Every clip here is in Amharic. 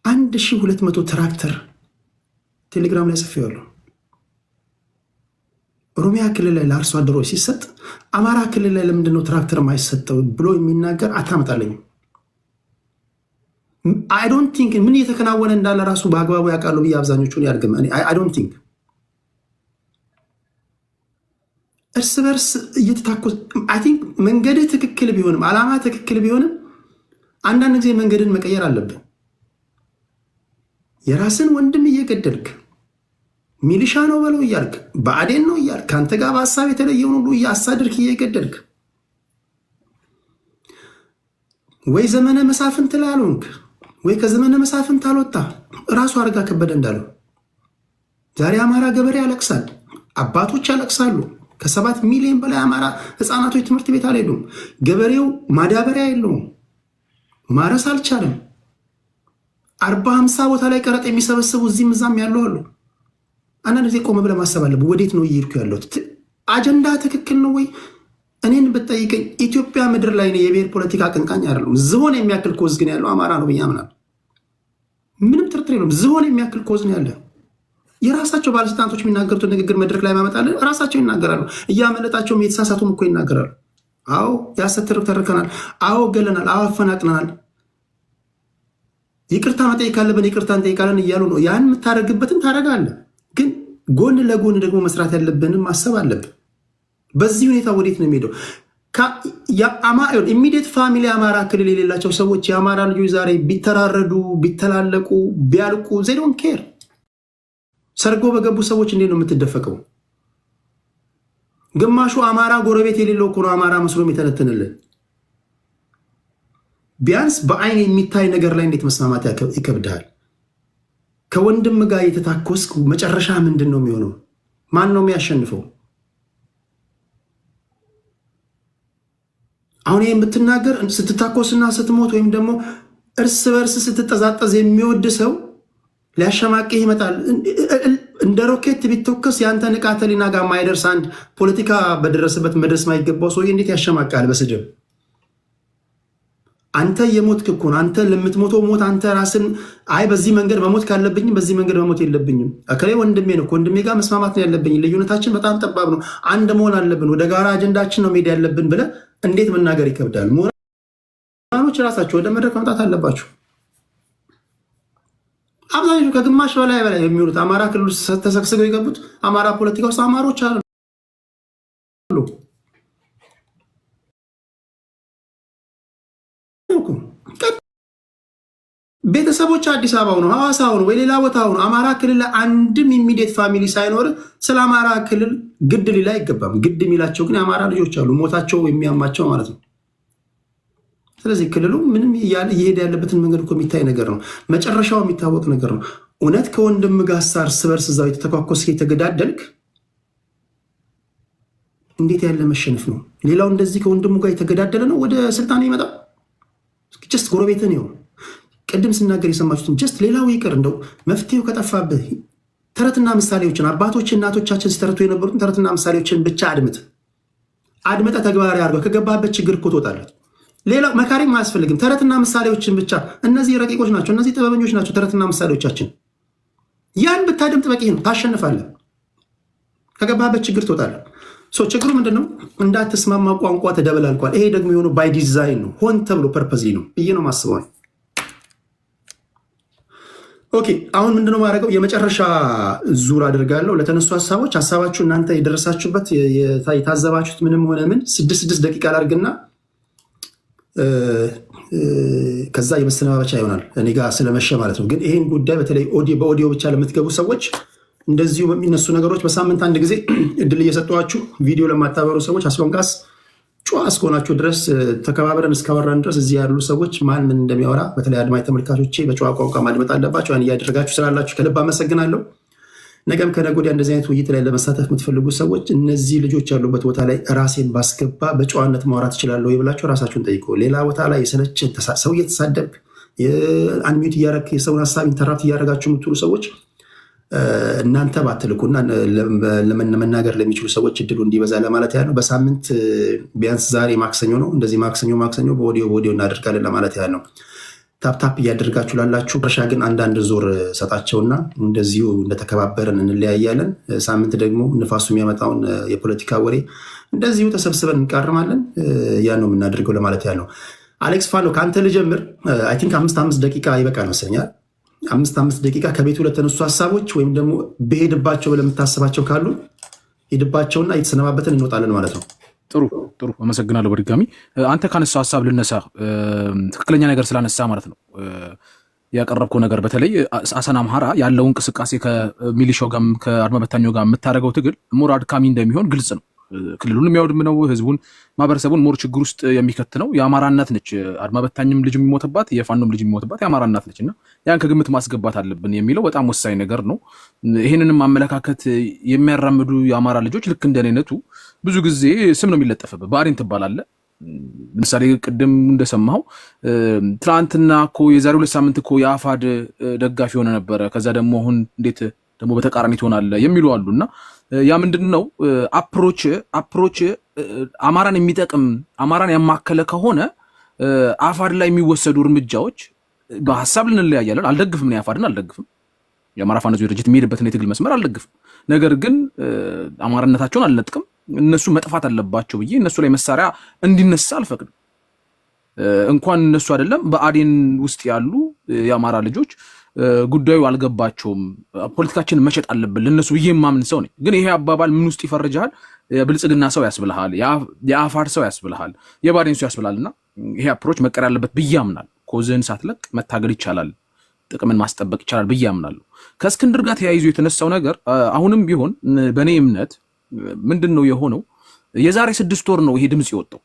1200 ትራክተር ቴሌግራም ላይ ጽፌዋለሁ። ኦሮሚያ ክልል ላይ ለአርሶ አደሮች ሲሰጥ አማራ ክልል ላይ ለምንድነው ትራክተር ማይሰጠው ብሎ የሚናገር አታመጣለኝም። አይ ዶንት ቲንክ ምን እየተከናወነ እንዳለ ራሱ በአግባቡ ያውቃሉ ብዬ አብዛኞቹን ያርግም። አይ ዶንት ቲንክ እርስ በርስ እየተታኮስ አይ ቲንክ መንገድ ትክክል ቢሆንም ዓላማ ትክክል ቢሆንም አንዳንድ ጊዜ መንገድን መቀየር አለብን። የራስን ወንድም እየገደልክ ሚሊሻ ነው በለው እያልክ ብአዴን ነው እያልክ ከአንተ ጋር በሀሳብ የተለየውን ሁሉ እያሳድርክ እየገደልክ ወይ ዘመነ መሳፍንት ላይ አልሆንክ ወይ ከዘመነ መሳፍንት አልወጣ ራሱ አረጋ ከበደ እንዳለው ዛሬ አማራ ገበሬ ያለቅሳል፣ አባቶች ያለቅሳሉ። ከ7 ሚሊዮን በላይ አማራ ህፃናቶች ትምህርት ቤት አልሄዱም። ገበሬው ማዳበሪያ የለውም፣ ማረስ አልቻለም። 40-50 ቦታ ላይ ቀረጥ የሚሰበስቡ እዚህም እዛም ያሉ አሉ። አንዳንድ ጊዜ ቆመ ብለህ ማሰብ አለብህ። ወዴት ነው እየሄድኩ ያለሁት? አጀንዳ ትክክል ነው ወይ? እኔን ብትጠይቀኝ ኢትዮጵያ ምድር ላይ ነው የብሔር ፖለቲካ አቀንቃኝ አይደለም። ዝሆን የሚያክል ኮዝ ግን ያለው አማራ ነው ብዬ አምናለሁ። ምንም ጥርጥር የለውም። ዝሆን የሚያክል ኮዝ ነው ያለ። የራሳቸው ባለስልጣናቶች የሚናገሩትን ንግግር መድረክ ላይ ማመጣለን ራሳቸው ይናገራሉ። እያመለጣቸውም የተሳሳቱም እኮ ይናገራሉ። አዎ ያሰትር ተርከናል፣ አዎ ገለናል፣ አዎ አፈናቅለናል፣ ይቅርታ መጠየቅ ካለብን ይቅርታ እንጠይቃለን እያሉ ነው። ያን የምታደርግበትን ታደርጋለህ። ግን ጎን ለጎን ደግሞ መስራት ያለብንም ማሰብ አለብን። በዚህ ሁኔታ ወዴት ነው የሚሄደው? ኢሚዲየት ፋሚሊ አማራ ክልል የሌላቸው ሰዎች የአማራ ልጆች ዛሬ ቢተራረዱ ቢተላለቁ ቢያልቁ ዜዶን ኬር። ሰርጎ በገቡ ሰዎች እንዴት ነው የምትደፈቀው? ግማሹ አማራ ጎረቤት የሌለው እኮ ነው አማራ መስሎም የተነተንልን። ቢያንስ በአይን የሚታይ ነገር ላይ እንዴት መስማማት ይከብድሃል? ከወንድም ጋር የተታኮስክ መጨረሻ ምንድን ነው የሚሆነው? ማን ነው የሚያሸንፈው? አሁን ይህ የምትናገር ስትታኮስና ስትሞት ወይም ደግሞ እርስ በርስ ስትጠዛጠዝ የሚወድ ሰው ሊያሸማቅህ ይመጣል። እንደ ሮኬት ቢተኮስ የአንተ ንቃተ ህሊና ጋር ማይደርስ አንድ ፖለቲካ በደረሰበት መድረስ ማይገባው ሰውዬ እንዴት ያሸማቃል በስድብ? አንተ የሞትክ እኮ ነው። አንተ ለምትሞተው ሞት አንተ ራስን አይ በዚህ መንገድ መሞት ካለብኝም በዚህ መንገድ መሞት የለብኝም። አከሌ ወንድሜ ነው፣ ወንድሜ ጋር መስማማት ነው ያለብኝ። ልዩነታችን በጣም ጠባብ ነው፣ አንድ መሆን አለብን፣ ወደ ጋራ አጀንዳችን ነው መሄድ ያለብን ብለህ እንዴት መናገር ይከብዳል? ምሁራኖች ራሳቸው ወደ መድረክ መምጣት አለባቸው። አብዛኞቹ ከግማሽ በላይ የሚሆኑት አማራ ክልል ተሰግስገው የገቡት አማራ ፖለቲካ ውስጥ አማሮች አሉ። ቤተሰቦች አዲስ አበባ ሆነው ሐዋሳ ሆነው ወይ ሌላ ቦታ ሆነው አማራ ክልል አንድም ኢሚዲየት ፋሚሊ ሳይኖር ስለ አማራ ክልል ግድ ሊል አይገባም። ግድ የሚላቸው ግን የአማራ ልጆች አሉ፣ ሞታቸው የሚያማቸው ማለት ነው። ስለዚህ ክልሉ ምንም እየሄደ ያለበትን መንገድ እኮ የሚታይ ነገር ነው። መጨረሻው የሚታወቅ ነገር ነው። እውነት ከወንድም ጋር እርስ በርስ እዛው የተተኳኮስ የተገዳደልክ እንዴት ያለ መሸነፍ ነው? ሌላው እንደዚህ ከወንድሙ ጋር የተገዳደለ ነው ወደ ስልጣን ይመጣል። ጀስት ጎረቤትን ይሆን ቅድም ስናገር የሰማችሁትን ጀስት ሌላው ይቅር፣ እንደው መፍትሄው ከጠፋብህ ተረትና ምሳሌዎችን አባቶች እናቶቻችን ሲተረቱ የነበሩትን ተረትና ምሳሌዎችን ብቻ አድምጠ ተግባራዊ አድርገው ከገባህበት ችግር እኮ ትወጣለህ። ሌላው መካሪም አያስፈልግም። ተረትና ምሳሌዎችን ብቻ እነዚህ ረቂቆች ናቸው፣ እነዚህ ጥበበኞች ናቸው ተረትና ምሳሌዎቻችን። ያን ብታድምጥ በቂ ነው፣ ታሸንፋለህ። ከገባህበት ችግር ትወጣለህ። ችግሩ ምንድን ነው? እንዳትስማማ ቋንቋ ተደበላልቋል። ይሄ ደግሞ የሆኑ ባይ ዲዛይን ነው፣ ሆን ተብሎ ፐርፐዝ ነው ብዬ ነው ማስበው። ኦኬ አሁን ምንድነው ማድረገው? የመጨረሻ ዙር አድርጋለሁ። ለተነሱ ሀሳባችሁ እናንተ የደረሳችሁበት የታዘባችሁት ምንም ሆነ ምን 6 ደቂቃ ላድርግና ከዛ የመሰነባበቻ ይሆናል እኔ ጋር ስለመሸ ማለት ነው። ግን ይሄን ጉዳይ በተለይ በኦዲዮ ብቻ ለምትገቡ ሰዎች እንደዚሁ በሚነሱ ነገሮች በሳምንት አንድ ጊዜ እድል እየሰጧችሁ ቪዲዮ ለማታበሩ ሰዎች አስሎንጋስ ጨዋ እስከሆናችሁ ድረስ ተከባብረን እስካወራን ድረስ እዚህ ያሉ ሰዎች ማን ምን እንደሚያወራ በተለይ አድማጭ ተመልካቾቼ በጨዋ ቋንቋ ማድመጥ አለባቸው። ያን እያደረጋችሁ ስላላችሁ ከልብ አመሰግናለሁ። ነገም ከነገ ወዲያ እንደዚህ አይነት ውይይት ላይ ለመሳተፍ የምትፈልጉ ሰዎች እነዚህ ልጆች ያሉበት ቦታ ላይ ራሴን ባስገባ በጨዋነት ማውራት እችላለሁ ብላችሁ ራሳችሁን ጠይቁ። ሌላ ቦታ ላይ የሰለችን ሰው እየተሳደብክ አንሚዩት እያደረግክ የሰውን ሀሳብ ኢንተራፕት እያደረጋችሁ የምትሉ ሰዎች እናንተ ባትልኩና ለመናገር ለሚችሉ ሰዎች እድሉ እንዲበዛ ለማለት ያለው በሳምንት ቢያንስ ዛሬ ማክሰኞ ነው፣ እንደዚህ ማክሰኞ በኦዲዮ እናደርጋለን ለማለት ያለው። ታፕታፕ እያደረጋችሁ ላላችሁ ረሻ ግን አንዳንድ ዞር ሰጣቸውና እንደዚሁ እንደተከባበርን እንለያያለን። ሳምንት ደግሞ ንፋሱ የሚያመጣውን የፖለቲካ ወሬ እንደዚሁ ተሰብስበን እንቃርማለን። ያን ነው የምናደርገው ለማለት ያለው። አሌክስ ፋኖ ከአንተ ልጀምር። አይ ቲንክ 5 ደቂቃ ይበቃል መስለኛል። 5 ደቂቃ ከቤቱ ለተነሱ ሀሳቦች ወይም ደግሞ በሄድባቸው ብለህ የምታስባቸው ካሉ ሄድባቸውና እየተሰነባበትን እንወጣለን ማለት ነው። ጥሩ አመሰግናለሁ። በድጋሚ አንተ ካነሳው ሀሳብ ልነሳ፣ ትክክለኛ ነገር ስላነሳ ማለት ነው። ያቀረብከው ነገር በተለይ አሰና አምሃራ ያለው እንቅስቃሴ ከሚሊሻው ጋር ከአድማ በታኛው ጋር የምታደርገው ትግል ሞር አድካሚ እንደሚሆን ግልጽ ነው። ክልሉን የሚያወድም ነው። ህዝቡን ማህበረሰቡን ሞር ችግር ውስጥ የሚከት ነው። የአማራ እናት ነች አድማ በታኝም ልጅ የሚሞትባት የፋኖም ልጅ የሚሞትባት የአማራ እናት ነች እና ያን ከግምት ማስገባት አለብን የሚለው በጣም ወሳኝ ነገር ነው። ይህንንም አመለካከት የሚያራምዱ የአማራ ልጆች ልክ እንደኔነቱ ብዙ ጊዜ ስም ነው የሚለጠፍበት። ብአዴን ትባላለህ። ለምሳሌ ቅድም እንደሰማኸው ትናንትና እኮ የዛሬ 2 ሳምንት እኮ የአፋድ ደጋፊ ሆነ ነበረ፣ ከዛ ደግሞ አሁን እንዴት ደግሞ በተቃራኒ ትሆናለህ የሚሉ አሉና ያ ምንድነው አፕሮች አማራን የሚጠቅም አማራን ያማከለ ከሆነ አፋድ ላይ የሚወሰዱ እርምጃዎች በሐሳብ ልንለያያለን። አልደግፍም፣ ነው አፋድን አልደግፍም። የአማራ ፋኖ ድርጅት የሚሄድበትን የትግል መስመር አልደግፍም። ነገር ግን አማራነታቸውን አልነጥቅም። እነሱ መጥፋት አለባቸው ብዬ እነሱ ላይ መሳሪያ እንዲነሳ አልፈቅድም። እንኳን እነሱ አይደለም በአዴን ውስጥ ያሉ የአማራ ልጆች ጉዳዩ አልገባቸውም። ፖለቲካችንን መሸጥ አለብን ለነሱ ብዬ የማምን ሰው ነኝ። ግን ይሄ አባባል ምን ውስጥ ይፈርጃል? የብልጽግና ሰው ያስብልሃል፣ የአፋድ ሰው ያስብልሃል፣ የባዴን ሰው ያስብልሃልና ይሄ አፕሮች መቀር ያለበት ብዬ አምናለሁ። ኮዝህን ሳትለቅ መታገል ይቻላል፣ ጥቅምን ማስጠበቅ ይቻላል ብዬ አምናለሁ። ከእስክንድር ጋር ተያይዞ የተነሳው ነገር አሁንም ቢሆን በእኔ እምነት ምንድን ነው የሆነው? የዛሬ 6 ወር ነው ይሄ ድምፅ የወጣው።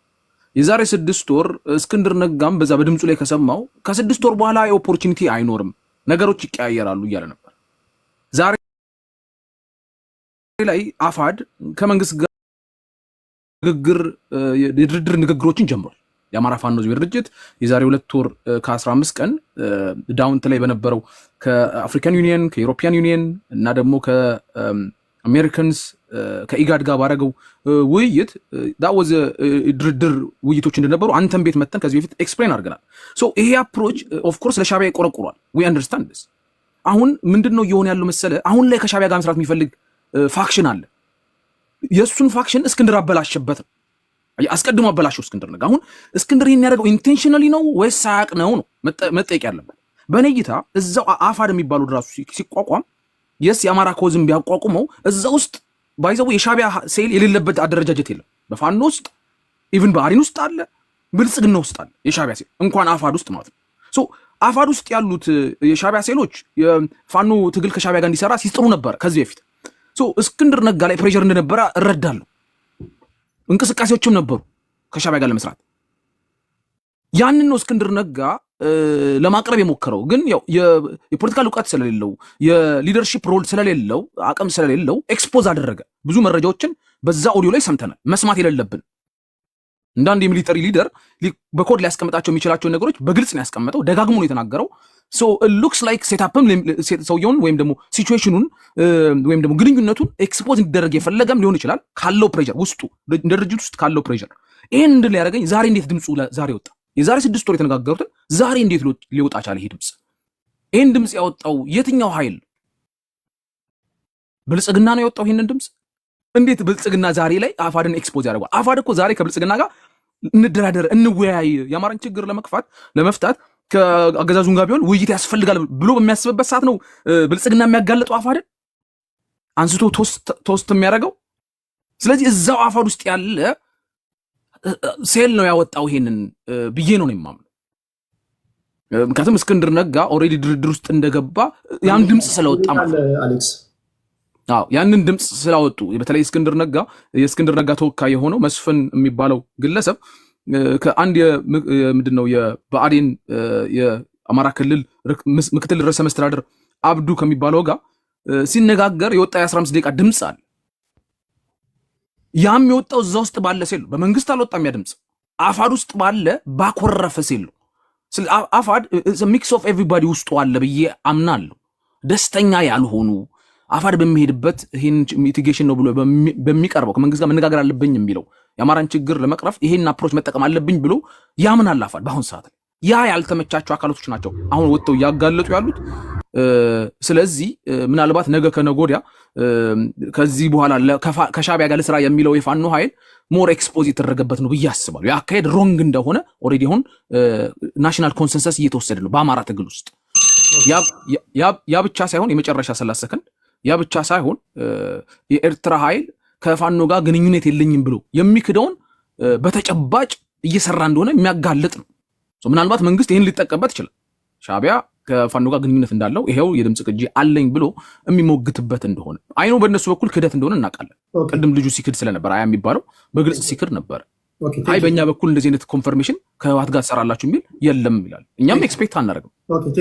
የዛሬ 6 ወር እስክንድር ነጋም በዛ በድምፁ ላይ ከሰማው ከ6 ወር በኋላ የኦፖርቹኒቲ አይኖርም፣ ነገሮች ይቀያየራሉ እያለ ነበር። ዛሬ ላይ አፋድ ከመንግስት ጋር የድርድር ንግግሮችን ጀምሯል። የአማራ ፋኖ ህዝባዊ ድርጅት የዛሬ 2 ወር ከ15 ቀን ዳውንት ላይ በነበረው ከአፍሪካን ዩኒየን ከዩሮፒያን ዩኒየን እና ደግሞ ከአሜሪካንስ ከኢጋድ ጋር ባረገው ውይይት ዳወዘ ድርድር ውይይቶች እንደነበሩ አንተም ቤት መተን ከዚህ በፊት ኤክስፕሌን አድርገናል። ሶ ይሄ አፕሮች ኦፍ ኮርስ ለሻቢያ ይቆረቁሯል። ዊ አንደርስታንድ ዲስ። አሁን ምንድነው እየሆነ ያለው መሰለ? አሁን ላይ ከሻቢያ ጋር መስራት የሚፈልግ ፋክሽን አለ። የሱን ፋክሽን እስክንድር አበላሸበት ነው። አስቀድሞ አበላሸው እስክንድር ነጋ። አሁን እስክንድር ይሄን ያደርገው ኢንቴንሽናሊ ነው ወይስ ሳያቅ ነው መጠየቅ ያለበት። በእኔ እይታ እዛው አፋድ የሚባለው ድራሱ ሲቋቋም የስ የአማራ ኮዝም ቢያቋቁመው እዛ ውስጥ ባይዘው የሻቢያ ሴል የሌለበት አደረጃጀት የለም። በፋኖ ውስጥ ኢቭን በአዴን ውስጥ አለ፣ ብልጽግና ውስጥ አለ የሻቢያ ሴል፣ እንኳን አፋድ ውስጥ ማለት ነው። ሶ አፋድ ውስጥ ያሉት የሻቢያ ሴሎች የፋኖ ትግል ከሻቢያ ጋር እንዲሰራ ሲጥሩ ነበር ከዚህ በፊት። ሶ እስክንድር ነጋ ላይ ፕሬሸር እንደነበረ እረዳለሁ። እንቅስቃሴዎችም ነበሩ ከሻቢያ ጋር ለመስራት። ያንን ነው እስክንድር ነጋ ለማቅረብ የሞከረው። ግን ያው የፖለቲካል እውቀት ስለሌለው የሊደርሺፕ ሮል ስለሌለው አቅም ስለሌለው ኤክስፖዝ አደረገ። ብዙ መረጃዎችን በዛ ኦዲዮ ላይ ሰምተናል። መስማት የሌለብን እንዳንድ የሚሊተሪ ሊደር በኮድ ሊያስቀምጣቸው የሚችላቸውን ነገሮች በግልጽ ነው ያስቀመጠው። ደጋግሞ ነው የተናገረው። ሶ ሉክስ ላይክ ሴታፕም ሰውየውን ወይም ደግሞ ሲቹዌሽኑን ወይም ደግሞ ግንኙነቱን ኤክስፖዝ እንዲደረግ የፈለገም ሊሆን ይችላል። ካለው ፕሬሸር ውስጡ እንደ ድርጅት ውስጥ ካለው ፕሬሸር ይሄን እንድል ያደረገኝ ዛሬ እንዴት ድምፁ ዛሬ ወጣ? የዛሬ 6 ወር የተነጋገሩትን ዛሬ እንዴት ሊወጣ ቻለ? ይሄ ድምፅ ይሄን ድምፅ ያወጣው የትኛው ኃይል? ብልጽግና ነው ያወጣው ይሄንን ድምፅ? እንዴት ብልጽግና ዛሬ ላይ አፋድን ኤክስፖዝ ያደርጋል? አፋድ እኮ ዛሬ ከብልጽግና ጋር እንደራደር፣ እንወያይ፣ የአማራን ችግር ለመፍታት ከአገዛዙን ጋር ቢሆን ውይይት ያስፈልጋል ብሎ በሚያስብበት ሰዓት ነው ብልጽግና የሚያጋለጠው አፋድን አንስቶ ቶስት የሚያደርገው። ስለዚህ እዛው አፋድ ውስጥ ያለ ሴል ነው ያወጣው ይሄንን ብዬ ነው የማምነው። ምክንያቱም እስክንድር ነጋ ኦልሬዲ ድርድር ውስጥ እንደገባ ያን ድምፅ ስለወጣ አሌክስ ያንን ድምፅ ስላወጡ በተለይ የእስክንድር ነጋ ተወካይ የሆነው መስፍን የሚባለው ግለሰብ ከአንድ ምንድነው የብአዴን የአማራ ክልል ምክትል ርዕሰ መስተዳድር አብዱ ከሚባለው ጋር ሲነጋገር የወጣ የ15 ደቂቃ ድምፅ አለ። ያም የወጣው እዛ ውስጥ ባለ ሴል ነው። በመንግስት አልወጣም። ያ ድምፅ አፋድ ውስጥ ባለ ባኮረፈ ሴል ነው። አፋድ ሚክስ ኦፍ ኤቭሪባዲ ውስጡ አለ ብዬ አምናለሁ። ደስተኛ ያልሆኑ አፋድ በሚሄድበት ይህን ሚቲጌሽን ነው ብሎ በሚቀርበው ከመንግስት ጋር መነጋገር አለብኝ የሚለው የአማራን ችግር ለመቅረፍ ይሄን አፕሮች መጠቀም አለብኝ ብሎ ያምናል አፋድ በአሁን ሰዓት ላይ። ያ ያልተመቻቸው አካላቶች ናቸው አሁን ወጥተው እያጋለጡ ያሉት። ስለዚህ ምናልባት ነገ ከነገ ወዲያ ከዚህ በኋላ ከሻዕቢያ ጋር ለስራ የሚለው የፋኖ ኃይል ሞር ኤክስፖዝ የተደረገበት ነው ብዬ አስባለሁ። የአካሄድ ሮንግ እንደሆነ ኦልሬዲ አሁን ናሽናል ኮንሰንሰስ እየተወሰደ ነው በአማራ ትግል ውስጥ። ያ ብቻ ሳይሆን የመጨረሻ 30 ሰከንድ ያ ብቻ ሳይሆን የኤርትራ ኃይል ከፋኖ ጋር ግንኙነት የለኝም ብሎ የሚክደውን በተጨባጭ እየሰራ እንደሆነ የሚያጋልጥ ነው። ምናልባት መንግስት ይህን ሊጠቀምበት ይችላል። ሻዕቢያ ከፋኖ ጋር ግንኙነት እንዳለው ይሄው የድምፅ ቅጂ አለኝ ብሎ የሚሞግትበት እንደሆነ አይኖ በእነሱ በኩል ክደት እንደሆነ እናውቃለን። ቅድም ልጁ ሲክድ ስለነበር አያ የሚባለው በግልጽ ሲክድ ነበር። አይ በእኛ በኩል እንደዚህ አይነት ኮንፈርሜሽን ከህወሓት ጋር ትሰራላችሁ የሚል የለም ይላል። እኛም ኤክስፔክት አናደርግም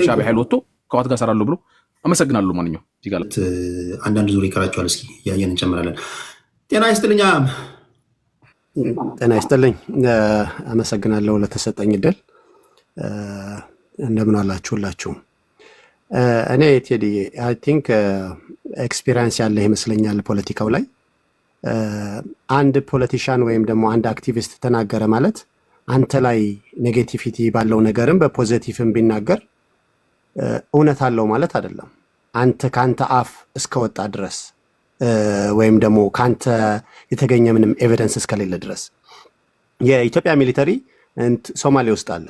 ሻዕቢያ ኃይል ወጥቶ ከህወሓት ጋር ሰራለሁ ብሎ። አመሰግናለሁ። ማንኛውም ይጋለት አንዳንድ ዙር ይቀራቸዋል። እስኪ ያየን እንጨምራለን። ጤና ይስጥልኝ። ጤና ይስጥልኝ። አመሰግናለሁ ለተሰጠኝ እድል። እንደምን አላችሁላችሁም? እኔ ቴዲ አይ ቲንክ ኤክስፒሪየንስ ያለ ይመስለኛል ፖለቲካው ላይ። አንድ ፖለቲሻን ወይም ደግሞ አንድ አክቲቪስት ተናገረ ማለት አንተ ላይ ኔጌቲቪቲ ባለው ነገርም በፖዚቲቭም ቢናገር እውነት አለው ማለት አይደለም። አንተ ካንተ አፍ እስከወጣ ድረስ ወይም ደግሞ ካንተ የተገኘ ምንም ኤቪደንስ እስከሌለ ድረስ የኢትዮጵያ ሚሊተሪ ሶማሌ ውስጥ አለ፣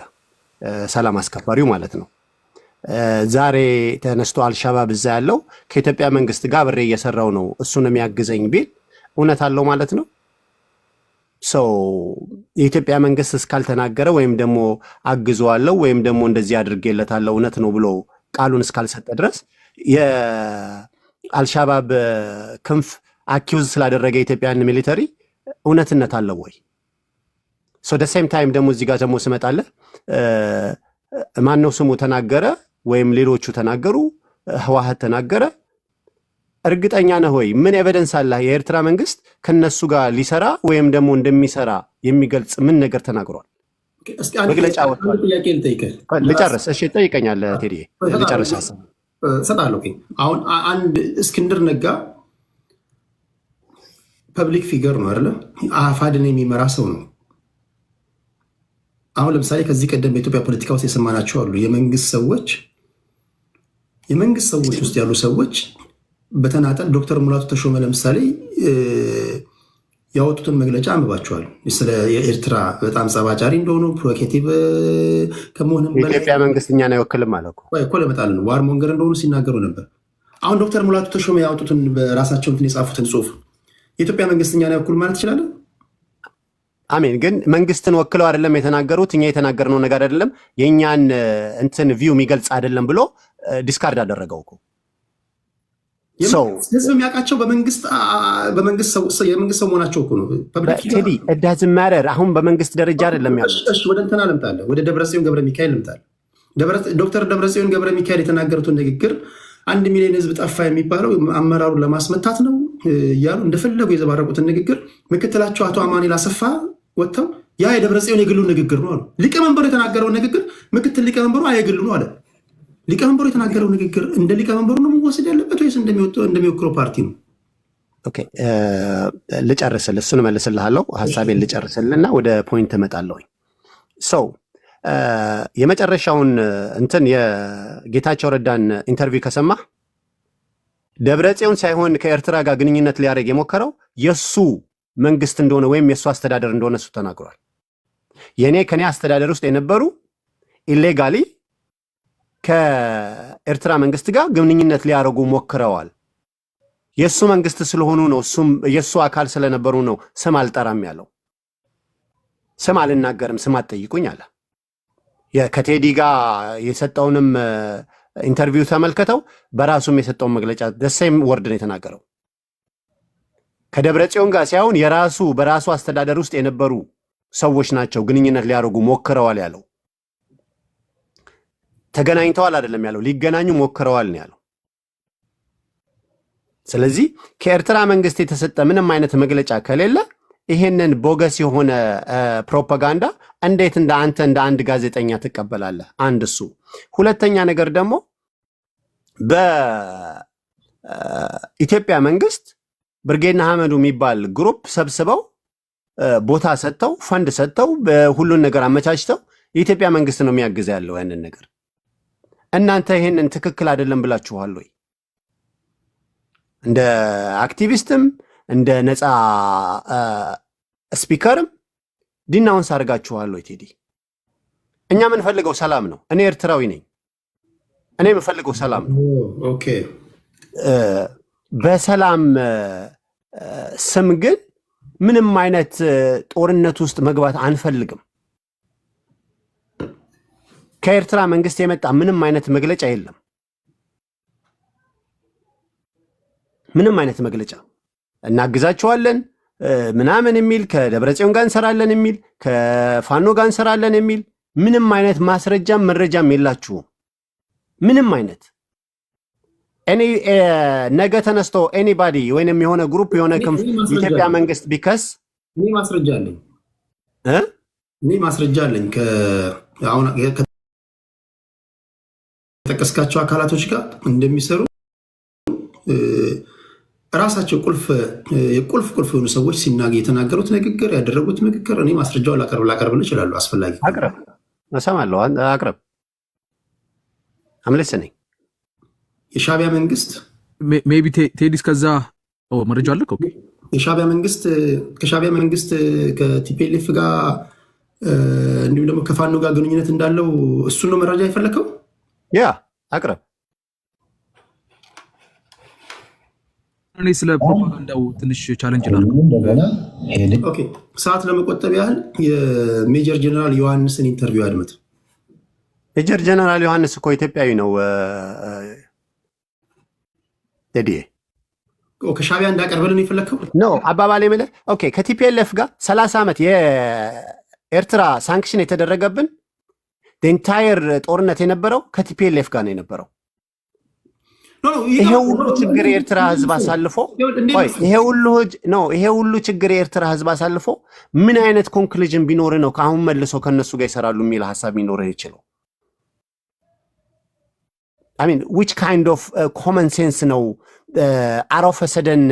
ሰላም አስከባሪው ማለት ነው። ዛሬ ተነስቶ አልሻባብ እዛ ያለው ከኢትዮጵያ መንግስት ጋር አብሬ እየሰራው ነው እሱን የሚያግዘኝ ቢል እውነት አለው ማለት ነው። ሰው የኢትዮጵያ መንግስት እስካልተናገረ ወይም ደግሞ አግዘዋለሁ ወይም ደግሞ እንደዚህ አድርጌለታለሁ እውነት ነው ብሎ ቃሉን እስካልሰጠ ድረስ የአልሻባብ ክንፍ አኪውዝ ስላደረገ የኢትዮጵያን ሚሊተሪ እውነትነት አለው ወይ? ደ ሴም ታይም ደግሞ እዚህ ጋር ደግሞ ስመጣለ ማነው ስሙ ተናገረ ወይም ሌሎቹ ተናገሩ፣ ህወሓት ተናገረ። እርግጠኛ ነህ ወይ? ምን ኤቪደንስ አለ? የኤርትራ መንግስት ከነሱ ጋር ሊሰራ ወይም ደግሞ እንደሚሰራ የሚገልጽ ምን ነገር ተናግሯል? መግለጫ ወጥቷል። ልጨርስ። እሺ ጠይቀኛል ቴዲ፣ ልጨርስ ሀሳብ ሰጣለሁ። አሁን አንድ እስክንድር ነጋ ፐብሊክ ፊገር ነው አይደለ? አፋድን የሚመራ ሰው ነው። አሁን ለምሳሌ ከዚህ ቀደም በኢትዮጵያ ፖለቲካ ውስጥ የሰማናቸው አሉ። የመንግስት ሰዎች ውስጥ ያሉ ሰዎች በተናጠል ዶክተር ሙላቱ ተሾመ ለምሳሌ ያወጡትን መግለጫ አንብባቸዋል። ስለ የኤርትራ በጣም ጸባጫሪ እንደሆኑ ፕሮቮኬቲቭ ከመሆንም የኢትዮጵያ መንግስት እኛን አይወክልም አለ እኮ ለመጣልን ዋር ሞንገር እንደሆኑ ሲናገሩ ነበር። አሁን ዶክተር ሙላቱ ተሾመ ያወጡትን በራሳቸው እንትን የጻፉትን ጽሁፍ የኢትዮጵያ መንግስት እኛን አይወክልም ማለት ይችላል? አሜን። ግን መንግስትን ወክለው አይደለም የተናገሩት፣ እኛ የተናገርነው ነገር አይደለም፣ የእኛን እንትን ቪው የሚገልጽ አይደለም ብሎ ዲስካርድ አደረገው እኮ። ህዝብ የሚያውቃቸው የመንግስት ሰው መሆናቸው እኮ ነው። ቴዲ እዳዝ ማረር አሁን በመንግስት ደረጃ አይደለም ያሉት። ወደ እንትና ልምጣለህ፣ ወደ ደብረጽዮን ገብረ ሚካኤል ልምጣለህ። ዶክተር ደብረጽዮን ገብረ ሚካኤል የተናገሩትን ንግግር 1 ሚሊዮን ህዝብ ጠፋ የሚባለው አመራሩን ለማስመታት ነው እያሉ እንደፈለጉ የዘባረቁትን ንግግር ምክትላቸው አቶ አማኑኤል አሰፋ ወጥተው ያ የደብረጽዮን የግሉ ንግግር ነው አሉ። ሊቀመንበሩ የተናገረውን ንግግር ምክትል ሊቀመንበሩ የግሉ ነው አለ። ሊቀመንበሩ የተናገረው ንግግር እንደ ሊቀመንበሩ ነው መወሰድ ያለበት ወይስ እንደሚወክለው ፓርቲ ነው? ኦኬ ልጨርስልህ፣ እሱን እመልስልሃለሁ። ሀሳቤን ልጨርስልና ወደ ፖይንት እመጣለሁኝ። ሰው የመጨረሻውን እንትን የጌታቸው ረዳን ኢንተርቪው ከሰማህ ደብረጽዮን ሳይሆን ከኤርትራ ጋር ግንኙነት ሊያደርግ የሞከረው የሱ መንግስት እንደሆነ ወይም የሱ አስተዳደር እንደሆነ እሱ ተናግሯል። ከኔ አስተዳደር ውስጥ የነበሩ ኢሌጋሊ ከኤርትራ መንግስት ጋር ግንኙነት ሊያደርጉ ሞክረዋል። የሱ መንግስት ስለሆኑ ነው፣ እሱም የሱ አካል ስለነበሩ ነው ስም አልጠራም ያለው። ስም አልናገርም፣ ስም አትጠይቁኝ አለ። ከቴዲ ጋር የሰጠውንም ኢንተርቪው ተመልከተው፣ በራሱም የሰጠውን መግለጫ ደሴም ወርድ ነው የተናገረው። ከደብረጽዮን ጋር ሳይሆን በራሱ አስተዳደር ውስጥ የነበሩ ሰዎች ናቸው ግንኙነት ሊያደርጉ ሞክረዋል ያለው። ተገናኝተዋል አይደለም ያለው፣ ሊገናኙ ሞክረዋል ነው ያለው። ስለዚህ ከኤርትራ መንግስት የተሰጠ ምንም አይነት መግለጫ ከሌለ ይሄንን ቦገስ የሆነ ፕሮፓጋንዳ እንዴት እንደ አንድ ጋዜጠኛ ትቀበላለህ? አንድ እሱ። ሁለተኛ ነገር ደግሞ በኢትዮጵያ መንግስት ብርጌድ ንሓመዱ የሚባል ግሩፕ ሰብስበው ቦታ ሰጥተው ፈንድ ሰጥተው ሁሉን ነገር አመቻችተው የኢትዮጵያ መንግስት ነው የሚያግዝ ያለው ያንን ነገር። እናንተ ይሄንን ትክክል አይደለም ብላችኋል ወይ? እንደ አክቲቪስትም እንደ ነፃ ስፒከርም ዲናውንስ አድርጋችኋል ወይ? ቴዲ እኛ የምንፈልገው ሰላም ነው። እኔ ኤርትራዊ ነኝ። እኔ የምፈልገው ሰላም ነው። ኦኬ በሰላም ስም ግን ምንም አይነት ጦርነት ውስጥ መግባት አንፈልግም። ከኤርትራ መንግስት የመጣ ምንም አይነት መግለጫ የለም። ምንም አይነት መግለጫ እናግዛቸዋለን ምናምን የሚል ከደብረጽዮን ጋር እንሰራለን የሚል ከፋኖ ጋር እንሰራለን የሚል ምንም አይነት ማስረጃም መረጃም የላችሁም። ምንም አይነት ነገ ተነስቶ ኤኒባዲ ወይንም የሆነ ግሩፕ የሆነ ክንፍ የኢትዮጵያ መንግስት ቢከስ እኔ ማስረጃ አለኝ አሁን ከተጠቀስካቸው አካላቶች ጋር እንደሚሰሩ ራሳቸው ቁልፍ የሆኑ ሰዎች የተናገሩት ንግግር ያደረጉት ምክክር እኔ ማስረጃው ላቀርብ እችላለሁ። አስፈላጊ አቅርብ፣ እሰማለሁ። አቅርብ፣ አምልስ ነኝ። የሻዕቢያ መንግስት ሜቢ ቴዲስ ከዛ መረጃ አለ። ከሻዕቢያ መንግስት ከቲፒኤልኤፍ ጋር እንዲሁም ደግሞ ከፋኖ ጋር ግንኙነት እንዳለው እሱን ነው መረጃ የፈለከው? ያ አቅርብ። እኔ ስለ ፕሮፓጋንዳው ትንሽ ቻሌንጅ ኦኬ፣ ሰዓት ለመቆጠብ ያህል የሜጀር ጀነራል ዮሐንስን ኢንተርቪው አድምጥ። ሜጀር ጀነራል ዮሐንስ እኮ ኢትዮጵያዊ ነው። ቴዲዬ ከሻዕቢያ እንዳቀርበልን የፈለግከው ነው አባባል የምልህ። ኦኬ ከቲፒኤልኤፍ ጋር 30 ዓመት የኤርትራ ሳንክሽን የተደረገብን ኢንታየር ጦርነት የነበረው ከቲፒኤልኤፍ ጋር ነው የነበረው። ይሄ ሁሉ ችግር የኤርትራ ህዝብ አሳልፎ ይሄ ሁሉ ችግር የኤርትራ ህዝብ አሳልፎ ምን አይነት ኮንክሉዥን ቢኖር ነው ከአሁን መልሶ ከነሱ ጋር ይሰራሉ የሚል ሀሳብ ቢኖርህ ይችላል? I mean, which kind of common sense ነው አሮፈሰደን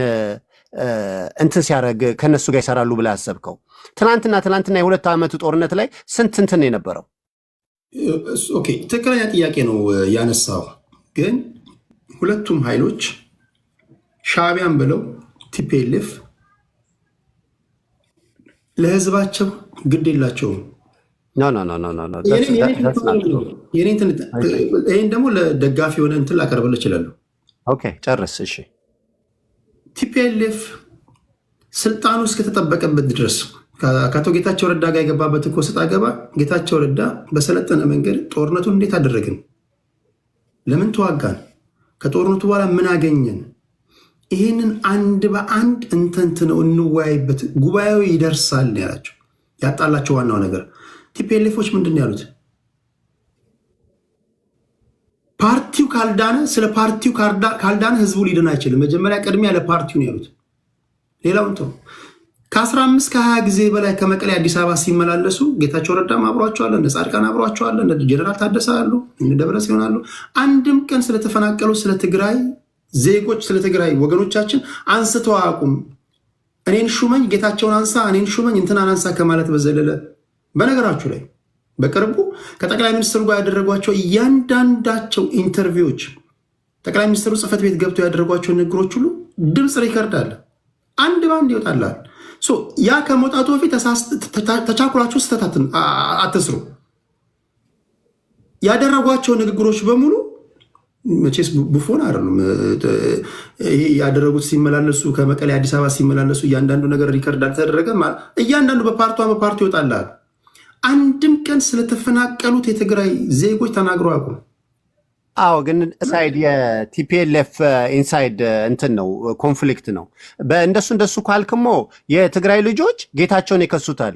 እንትን ሲያደርግ ከነሱ ጋር ይሰራሉ ብለህ አሰብከው? ትናንትና የሁለት ዓመቱ ጦርነት ላይ ስንት እንትን የነበረው? ኦኬ ትክክለኛ ጥያቄ ነው ያነሳው። ግን ሁለቱም ኃይሎች ሻዕቢያን ብለው ቲፒኤልኤፍ ለህዝባቸው ግድ የላቸውም። ይህን ደግሞ ለደጋፊ የሆነ እንትን ላቀርብልህ እችላለሁ። ኦኬ ጨርስ። እሺ ቲፒኤልኤፍ ስልጣኑ እስከተጠበቀበት ድረስ ከአቶ ጌታቸው ረዳ ጋር የገባበት እኮ ስጣ ገባ ጌታቸው ረዳ በሰለጠነ መንገድ ጦርነቱን እንዴት አደረግን? ለምን ተዋጋን? ከጦርነቱ በኋላ ምን አገኘን? ይህንን አንድ በአንድ እንተንትነው እንወያይበት፣ ጉባኤው ይደርሳል ያላቸው ያጣላቸው ዋናው ነገር ቲፒኤልኤፎች ምንድን ያሉት? ፓርቲው ካልዳነ ስለ ፓርቲው ካልዳነ ህዝቡ ሊድን አይችልም። መጀመሪያ ቅድሚያ ለፓርቲው ነው ያሉት። ሌላውን ተው። ከ15 ከ20 ጊዜ በላይ ከመቀሌ አዲስ አበባ ሲመላለሱ ጌታቸው ረዳም አብሯቸዋለ፣ እነ ጻድቃን አብሯቸዋለ፣ እነ ጀነራል ታደሰ አሉ፣ እነ ደብረጽዮን አሉ። አንድም ቀን ስለተፈናቀሉ ስለ ትግራይ ዜጎች ስለ ትግራይ ወገኖቻችን አንስተው አያውቁም። እኔን ሹመኝ ጌታቸውን አንሳ፣ እኔን ሹመኝ እንትናን አንሳ ከማለት በዘለለ በነገራችሁ ላይ በቅርቡ ከጠቅላይ ሚኒስትሩ ጋር ያደረጓቸው እያንዳንዳቸው ኢንተርቪዎች ጠቅላይ ሚኒስትሩ ጽሕፈት ቤት ገብተው ያደረጓቸው ንግግሮች ሁሉ ድምፅ ሪከርድ አለ፣ አንድ ባንድ ይወጣላል። ያ ከመውጣቱ በፊት ተቻኩላችሁ ስህተት አትስሩ። ያደረጓቸው ንግግሮች በሙሉ መቼስ ቡፎን አይደሉም። ያደረጉት ሲመላለሱ ከመቀሌ አዲስ አበባ ሲመላለሱ እያንዳንዱ ነገር ሪከርድ አልተደረገም። እያንዳንዱ በፓርቲ ይወጣላል። አንድም ቀን ስለተፈናቀሉት የትግራይ ዜጎች ተናግሮ አያውቁም። አዎ፣ ግን ሳይድ የቲፒኤልኤፍ ኢንሳይድ እንትን ነው፣ ኮንፍሊክት ነው። እንደሱ ካልክሞ የትግራይ ልጆች ጌታቸውን ይከሱታል።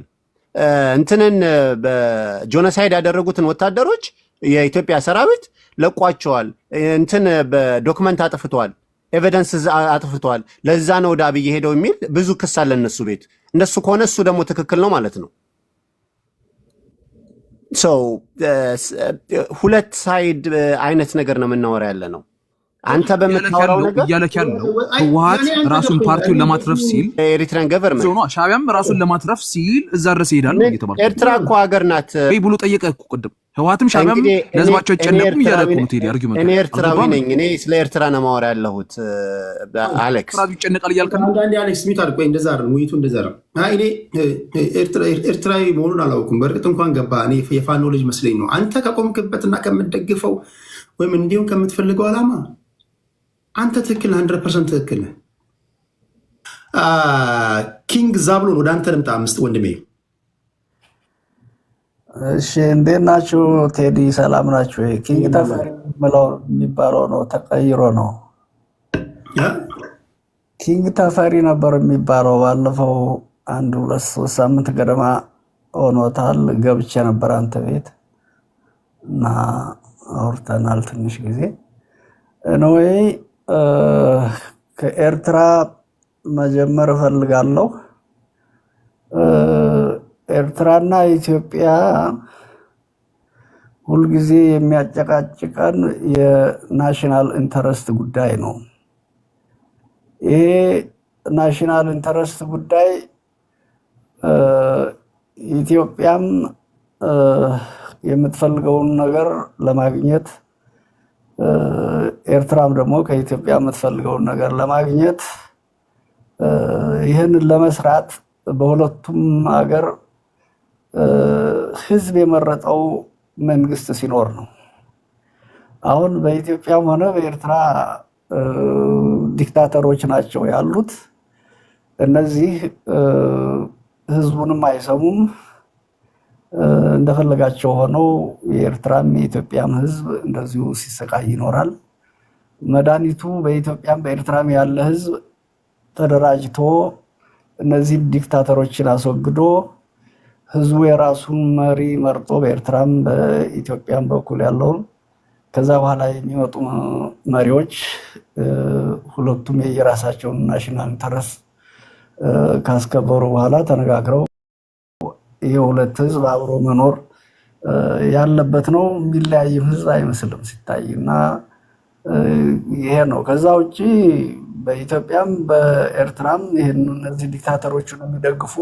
እንትንን በጆኖሳይድ ያደረጉትን ወታደሮች የኢትዮጵያ ሰራዊት ለቋቸዋል። እንትን በዶክመንት አጥፍተዋል፣ ኤቪደንስ አጥፍተዋል። ለዛ ነው ወደ አብይ ሄደው የሚል ብዙ ክስ አለ እነሱ ቤት። እንደሱ ከሆነ እሱ ደግሞ ትክክል ነው ማለት ነው። ሁለት ሳይድ አይነት ነገር ነው የምናወራ ያለ ነው። አንተ በመታወራው ነገር እያለክ ያለው ህወሓት ራሱን ፓርቲውን ለማትረፍ ሲል ኤሪትሪያን ገቨርንመንት ነው ሻዕቢያም ራሱን ለማትረፍ ሲል እዛ ድረስ ይሄዳል ነው እየተባለ ኤርትራ እኮ ሀገር ናት ወይ ብሎ ጠየቀ እኮ ቅድም ህወሓትም ሻዕቢያም ለህዝባቸው ይጨነቁም እያለኩ ነው ቴዲ አርጊውመንት እኔ ኤርትራዊ ነኝ እኔ ስለ ኤርትራ ነው ማወራ ያለሁት አሌክስ ራሱ ይጨነቃል እያልከ ነው አንዳንዴ አሌክስ ሚት አድርጎ እንደዛ አይደል ሙይቱ እንደዛ ነው እኔ ኤርትራዊ መሆኑን አላውቅም በእርግጥ እንኳን ገባ እኔ የፋኖ ልጅ መስለኝ ነው አንተ ከቆምክበትና ከምትደግፈው ወይም እንዲሁም ከምትፈልገው ዓላማ አንተ ትክክል 100% ትክክል ኪንግ ዛብሎን ወደ አንተ ልምጣ አምስት ወንድሜ እሺ እንዴት ናችሁ ቴዲ ሰላም ናችሁ ኪንግ ተፈሪ የሚባለው ነው ተቀይሮ ነው ኪንግ ተፈሪ ነበር የሚባለው ባለፈው አንድ 2-3 ሳምንት ገደማ ሆኖታል ገብቼ ነበር አንተ ቤት እና አውርተናል ትንሽ ጊዜ ነው ከኤርትራ መጀመር ፈልጋለሁ ኤርትራና ኢትዮጵያ ሁሉ ጊዜ የሚያጨቃጭቀን የናሽናል ኢንተረስት ጉዳይ ነው ይሄ ናሽናል ኢንተረስት ጉዳይ ኢትዮጵያም የምትፈልገውን ነገር ለማግኘት ኤርትራም ደግሞ ከኢትዮጵያ የምትፈልገውን ነገር ለማግኘት ይሄንን ለመስራት በሁለቱም ሀገር ህዝብ የመረጠው መንግስት ሲኖር ነው አሁን በኢትዮጵያም ሆነ በኤርትራ ዲክታተሮች ናቸው ያሉት እነዚህ ህዝቡንም አይሰሙም እንደፈለጋቸው ሆነው የኤርትራም የኢትዮጵያም ህዝብ እንደዚሁ ሲሰቃይ ይኖራል መዳኒቱ በኢትዮጵያም በኤርትራም ያለ ህዝብ ተደራጅቶ እነዚህ ዲክታተሮችን አስወግዶ ህዝቡ የራሱን መሪ መርጦ በኤርትራም በኢትዮጵያም በኩል ያለው ከዛ በኋላ የሚመጡ መሪዎች ሁለቱም የራሳቸውን ናሽናል ኢንተረስት ካስከበሩ በኋላ ተነጋግረው የሁለት ህዝብ አብሮ መኖር ያለበት ነው የሚለያይ ህዝብ አይመስልም ሲታይና ይሄ ነው ከዛ ውጪ በኢትዮጵያም በኤርትራም ይሄን እነዚህ ዲክታተሮችን የሚደግፉ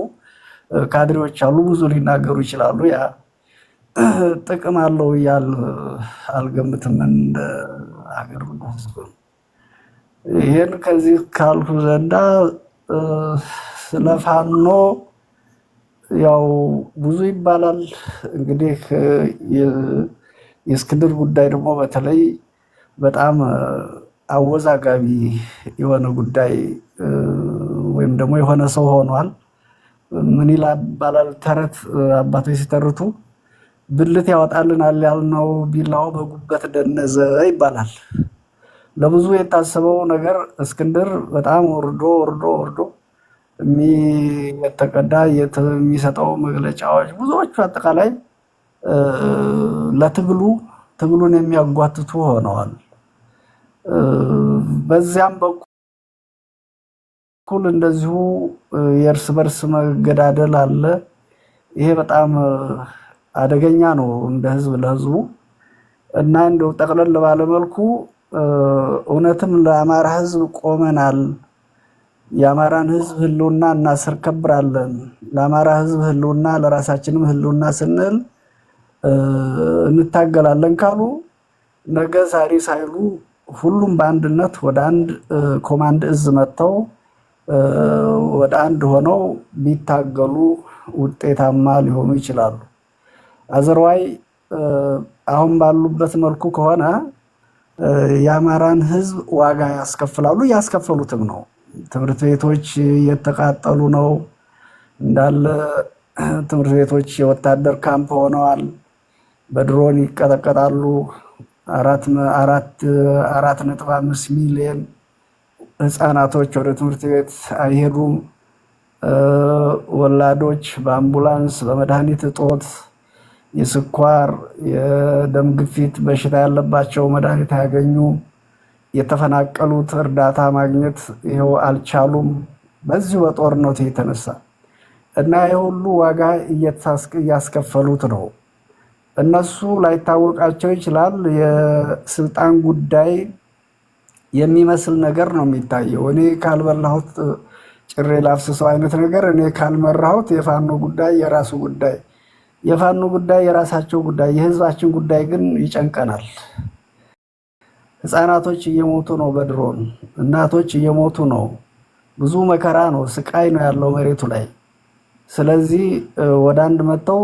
ካድሬዎች አሉ ብዙ ሊናገሩ ይችላሉ ያ ጥቅም አለው ያል አልገምትም እንደ ሀገር ህዝብ ይሄን ከዚህ ካልኩ ዘንዳ ስለፋኖ ያው ብዙ ይባላል እንግዲህ የእስክንድር ጉዳይ ደግሞ በተለይ በጣም አወዛጋቢ የሆነ ጉዳይ ወይም ደግሞ የሆነ ሰው ሆኗል ምን ይላል ተረት አባቶች ሲተርቱ ብልት ያወጣልናል ያልነው ቢላው በጉበት ደነዘ ይባላል ለብዙ የታሰበው ነገር እስክንድር በጣም ወርዶ የሚተቀዳ የሚሰጠው መግለጫዎች ብዙዎቹ አጠቃላይ ትግሉን የሚያጓትቱ ሆነዋል በዚያም በኩል እንደዚሁ የእርስ በርስ መገዳደል አለ ይሄ በጣም አደገኛ ነው እንደ ህዝብ ለህዝቡ እና እንደው ጠቅለል ባለ መልኩ እውነትም ለአማራ ህዝብ ቆመናል የአማራን ህዝብ ህልውና እናስከብራለን ለአማራ ህዝብ ህልውና ለራሳችንም ህልውና ስንል እንታገላለን ካሉ ነገ ዛሬ ሳይሉ ሁሉም በአንድነት ወደ አንድ ኮማንድ እዝ መጥተው ወደ አንድ ሆነው ቢታገሉ ውጤታማ ሊሆኑ ይችላሉ አዘርዋይ አሁን ባሉበት መልኩ ከሆነ የአማራን ህዝብ ዋጋ ያስከፍላሉ ያስከፈሉትም ነው ትምህርት ቤቶች እየተቃጠሉ ነው እንዳለ ትምህርት ቤቶች የወታደር ካምፕ ሆነዋል በድሮን ይቀጠቀጣሉ 4.5 ሚሊዮን ህፃናቶች ወደ ትምህርት ቤት አይሄዱም ወላዶች በአምቡላንስ በመድኃኒት እጦት የስኳር የደም ግፊት በሽታ ያለባቸው መድኃኒት ያገኙ የተፈናቀሉት እርዳታ ማግኘት ይሄው አልቻሉም በዚሁ በጦርነቱ የተነሳ እና የሁሉ ዋጋ እያስከፈሉት ነው እነሱ ላይታወቃቸው ይችላል የስልጣን ጉዳይ የሚመስል ነገር ነው የሚታየው። እኔ ካልበላሁት ጭሬ ላፍስሰው አይነት ነገር፣ እኔ ካልመራሁት የፋኖ ጉዳይ የራሱ ጉዳይ፣ የፋኖ ጉዳይ የራሳቸው ጉዳይ፣ የህዝባችን ጉዳይ ግን ይጨንቀናል። ህፃናቶች እየሞቱ ነው በድሮን፣ እናቶች እየሞቱ ነው። ብዙ መከራ ነው፣ ስቃይ ነው ያለው መሬቱ ላይ። ስለዚህ ወደ አንድ መጥተው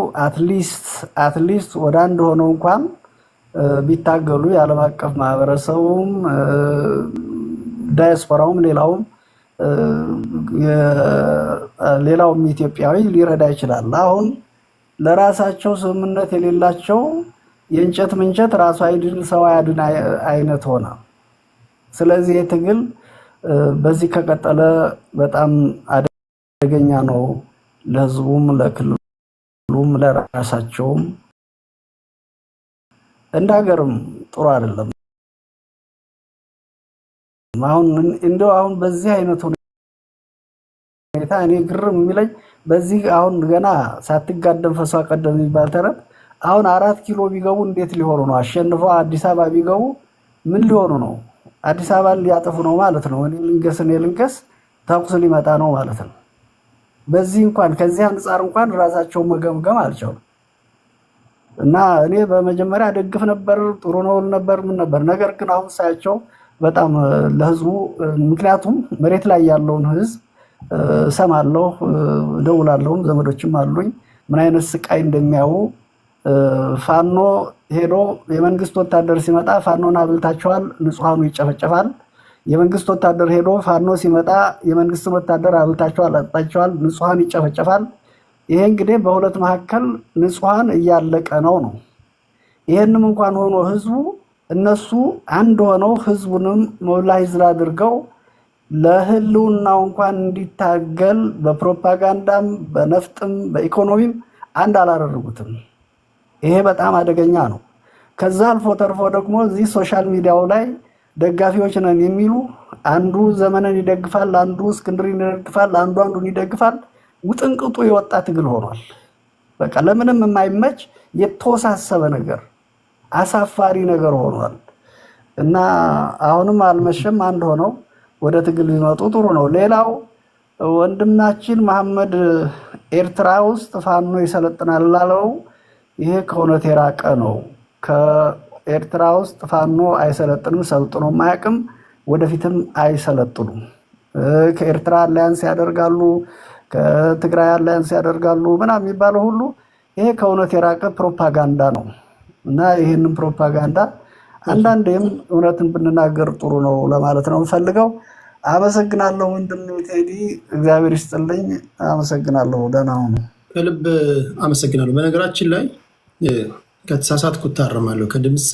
አትሊስት ወደ አንድ ሆነው እንኳን ቢታገሉ የዓለም አቀፍ ማህበረሰቡም ዳያስፖራውም ሌላውም ኢትዮጵያዊ ሊረዳ ይችላል። አሁን ለራሳቸው ስምምነት የሌላቸው የእንጨት ምንጨት ራሱ አይድን ሰው አያድን አይነት ሆነ። ስለዚህ የትግል በዚህ ከቀጠለ በጣም አደገኛ ነው፣ ለህዝቡም፣ ለክልሉም፣ ለራሳቸውም እንደ ሀገርም ጥሩ አይደለም። አሁን በዚህ አይነት ሁኔታ እኔ ግርም የሚለኝ በዚህ አሁን ገና ሳትጋደም ፈሷ ቀደም የሚባል ተረት አሁን 4 ኪሎ ቢገቡ እንዴት ሊሆኑ ነው? አሸንፈው አዲስ አበባ ቢገቡ ምን ሊሆኑ ነው? አዲስ አበባ ሊያጠፉ ነው ማለት ነው። እኔ ልንገስ ተኩስ ሊመጣ ነው ማለት ነው። በዚህ እንኳን ከዚህ አንጻር እንኳን ራሳቸው መገምገም አልቻሉም። እና እኔ በመጀመሪያ ደግፍ ነበር፣ ጥሩ ነው ነበር፣ ምን ነበር። ነገር ግን አሁን ሳያቸው በጣም ለህዝቡ፣ ምክንያቱም መሬት ላይ ያለውን ህዝብ ሰማለሁ፣ ደውላለሁም፣ ዘመዶችም አሉኝ ምን አይነት ስቃይ እንደሚያዩ። ፋኖ ሄዶ የመንግስት ወታደር ሲመጣ ፋኖን አብልታቸዋል፣ ንጹሃኑ ይጨፈጨፋል። የመንግስት ወታደር ሄዶ ፋኖ ሲመጣ የመንግስትን ወታደር አብልታቸዋል፣ አጣጣቸዋል፣ ንጹሃን ይጨፈጨፋል። ይሄ እንግዲህ በሁለት መካከል ንጹሃን እያለቀ ነው። ይሄንም እንኳን ሆኖ ህዝቡ እነሱ አንድ ሆነው ህዝቡንም ሞቢላይዝ አድርገው ለህልውናው እንኳን እንዲታገል በፕሮፓጋንዳም በነፍጥም በኢኮኖሚም አንድ አላደረጉትም። ይሄ በጣም አደገኛ ነው። ከዛ አልፎ ተርፎ ደግሞ እዚህ ሶሻል ሚዲያው ላይ ደጋፊዎች ነን የሚሉ አንዱ ዘመንን ይደግፋል፣ አንዱ እስክንድርን ይደግፋል፣ አንዱን ይደግፋል። ውጥንቅጡ የወጣ ትግል ሆኗል። በቃ ለምንም የማይመች የተወሳሰበ ነገር፣ አሳፋሪ ነገር ሆኗል። እና አሁንም አልመሸም፣ አንድ ሆነው ወደ ትግል ሊመጡ ጥሩ ነው። ሌላው ወንድማችን መሐመድ ኤርትራ ውስጥ ፋኖ ይሰለጥናል ላለው ይሄ ከእውነት የራቀ ነው። ከኤርትራ ውስጥ ፋኖ አይሰለጥንም፣ ሰልጥኖም አያውቅም፣ ወደፊትም አይሰለጥኑም። ከኤርትራ አላያንስ ያደርጋሉ፣ ከትግራይ አላያንስ ያደርጋሉ ምናምን የሚባለው ሁሉ ይሄ ከእውነት የራቀ ፕሮፓጋንዳ ነው። እና ይህንን ፕሮፓጋንዳ አንዳንዴም እውነትን ብንናገር ጥሩ ነው ለማለት ነው የምፈልገው። አመሰግናለሁ ወንድም ቴዲ፣ እግዚአብሔር ይስጥልኝ። አመሰግናለሁ። ደህና ሁኑ። ከልብ አመሰግናለሁ። በነገራችን ላይ ከተሳሳትኩ እታረማለሁ። ከድምፅ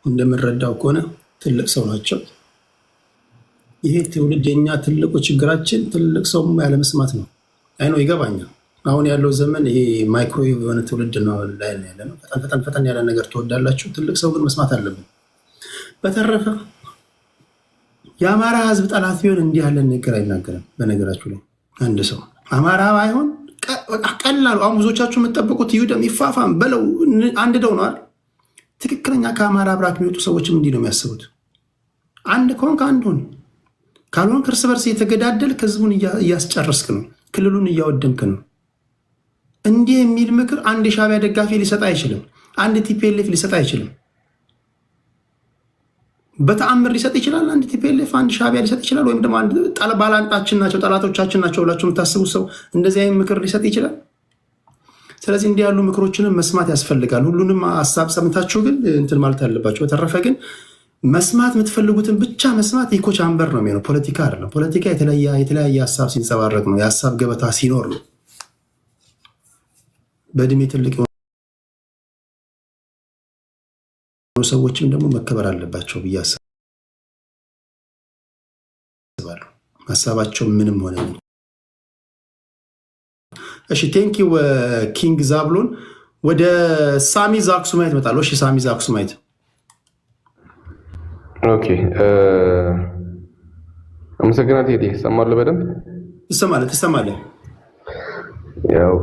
እንደምንረዳው ከሆነ ትልቅ ሰው ናቸው። ይሄ ትውልድ የኛ ትልቁ ችግራችን ትልቅ ሰው ያለመስማት ነው። አይ ነው ይገባኛል። አሁን ያለው ዘመን ይሄ ማይክሮዌቭ የሆነ ትውልድ ነው ላይ ያለ ነው። ፈጠን ያለ ነገር ትወዳላችሁ። ትልቅ ሰው ግን መስማት አለብን። በተረፈ የአማራ ሕዝብ ጠላት ቢሆን እንዲህ ያለን ነገር አይናገርም። በነገራችሁ ላይ አንድ ሰው አማራ ባይሆን ቀላሉ አሁን ብዙዎቻችሁ የምትጠብቁት ይሁደም ይፋፋም በለው አንድ ደው ነዋል። ትክክለኛ ከአማራ ብራክ የሚወጡ ሰዎችም እንዲህ ነው የሚያስቡት። አንድ ከሆንክ አንድ ሁን፣ ካልሆንክ እርስ በርስ የተገዳደልክ ህዝቡን እያስጨረስክ ነው፣ ክልሉን እያወደምክ ነው። እንዲህ የሚል ምክር አንድ የሻዕቢያ ደጋፊ ሊሰጥ አይችልም። አንድ ቲፒኤልኤፍ ሊሰጥ አይችልም። በተአምር ሊሰጥ ይችላል አንድ ቲፒኤልኤፍ፣ አንድ ሻዕቢያ ሊሰጥ ይችላል። ወይም ደግሞ አንድ ባላንጣችን ናቸው ጠላቶቻችን ናቸው ብላችሁ የምታስቡት ሰው እንደዚህ አይነት ምክር ሊሰጥ ይችላል። ስለዚህ እንዲህ ያሉ ምክሮችንም መስማት ያስፈልጋል። ሁሉንም ሀሳብ ሰምታችሁ ግን እንትን ማለት አለባችሁ። በተረፈ ግን መስማት የምትፈልጉትን ብቻ መስማት ኢኮ ቻምበር ነው የሚሆነው። ፖለቲካ አይደለም። ፖለቲካ የተለያየ ሀሳብ ሲንጸባረቅ ነው፣ የሀሳብ ገበታ ሲኖር ነው። በእድሜ ትልቅ የሆኑ ሰዎችም ደግሞ መከበር አለባቸው ብዬ አስባለሁ። ሀሳባቸው ምንም ሆነ ምን። እሺ ቴንኪው ኪንግ ዛብሎን። ወደ ሳሚ ዛክሱማይት እመጣለሁ። እሺ ሳሚ ዛክሱማይት። ኦኬ አመሰግናለሁ። ቴዲ ይሰማል? በደንብ ትሰማለህ? ያው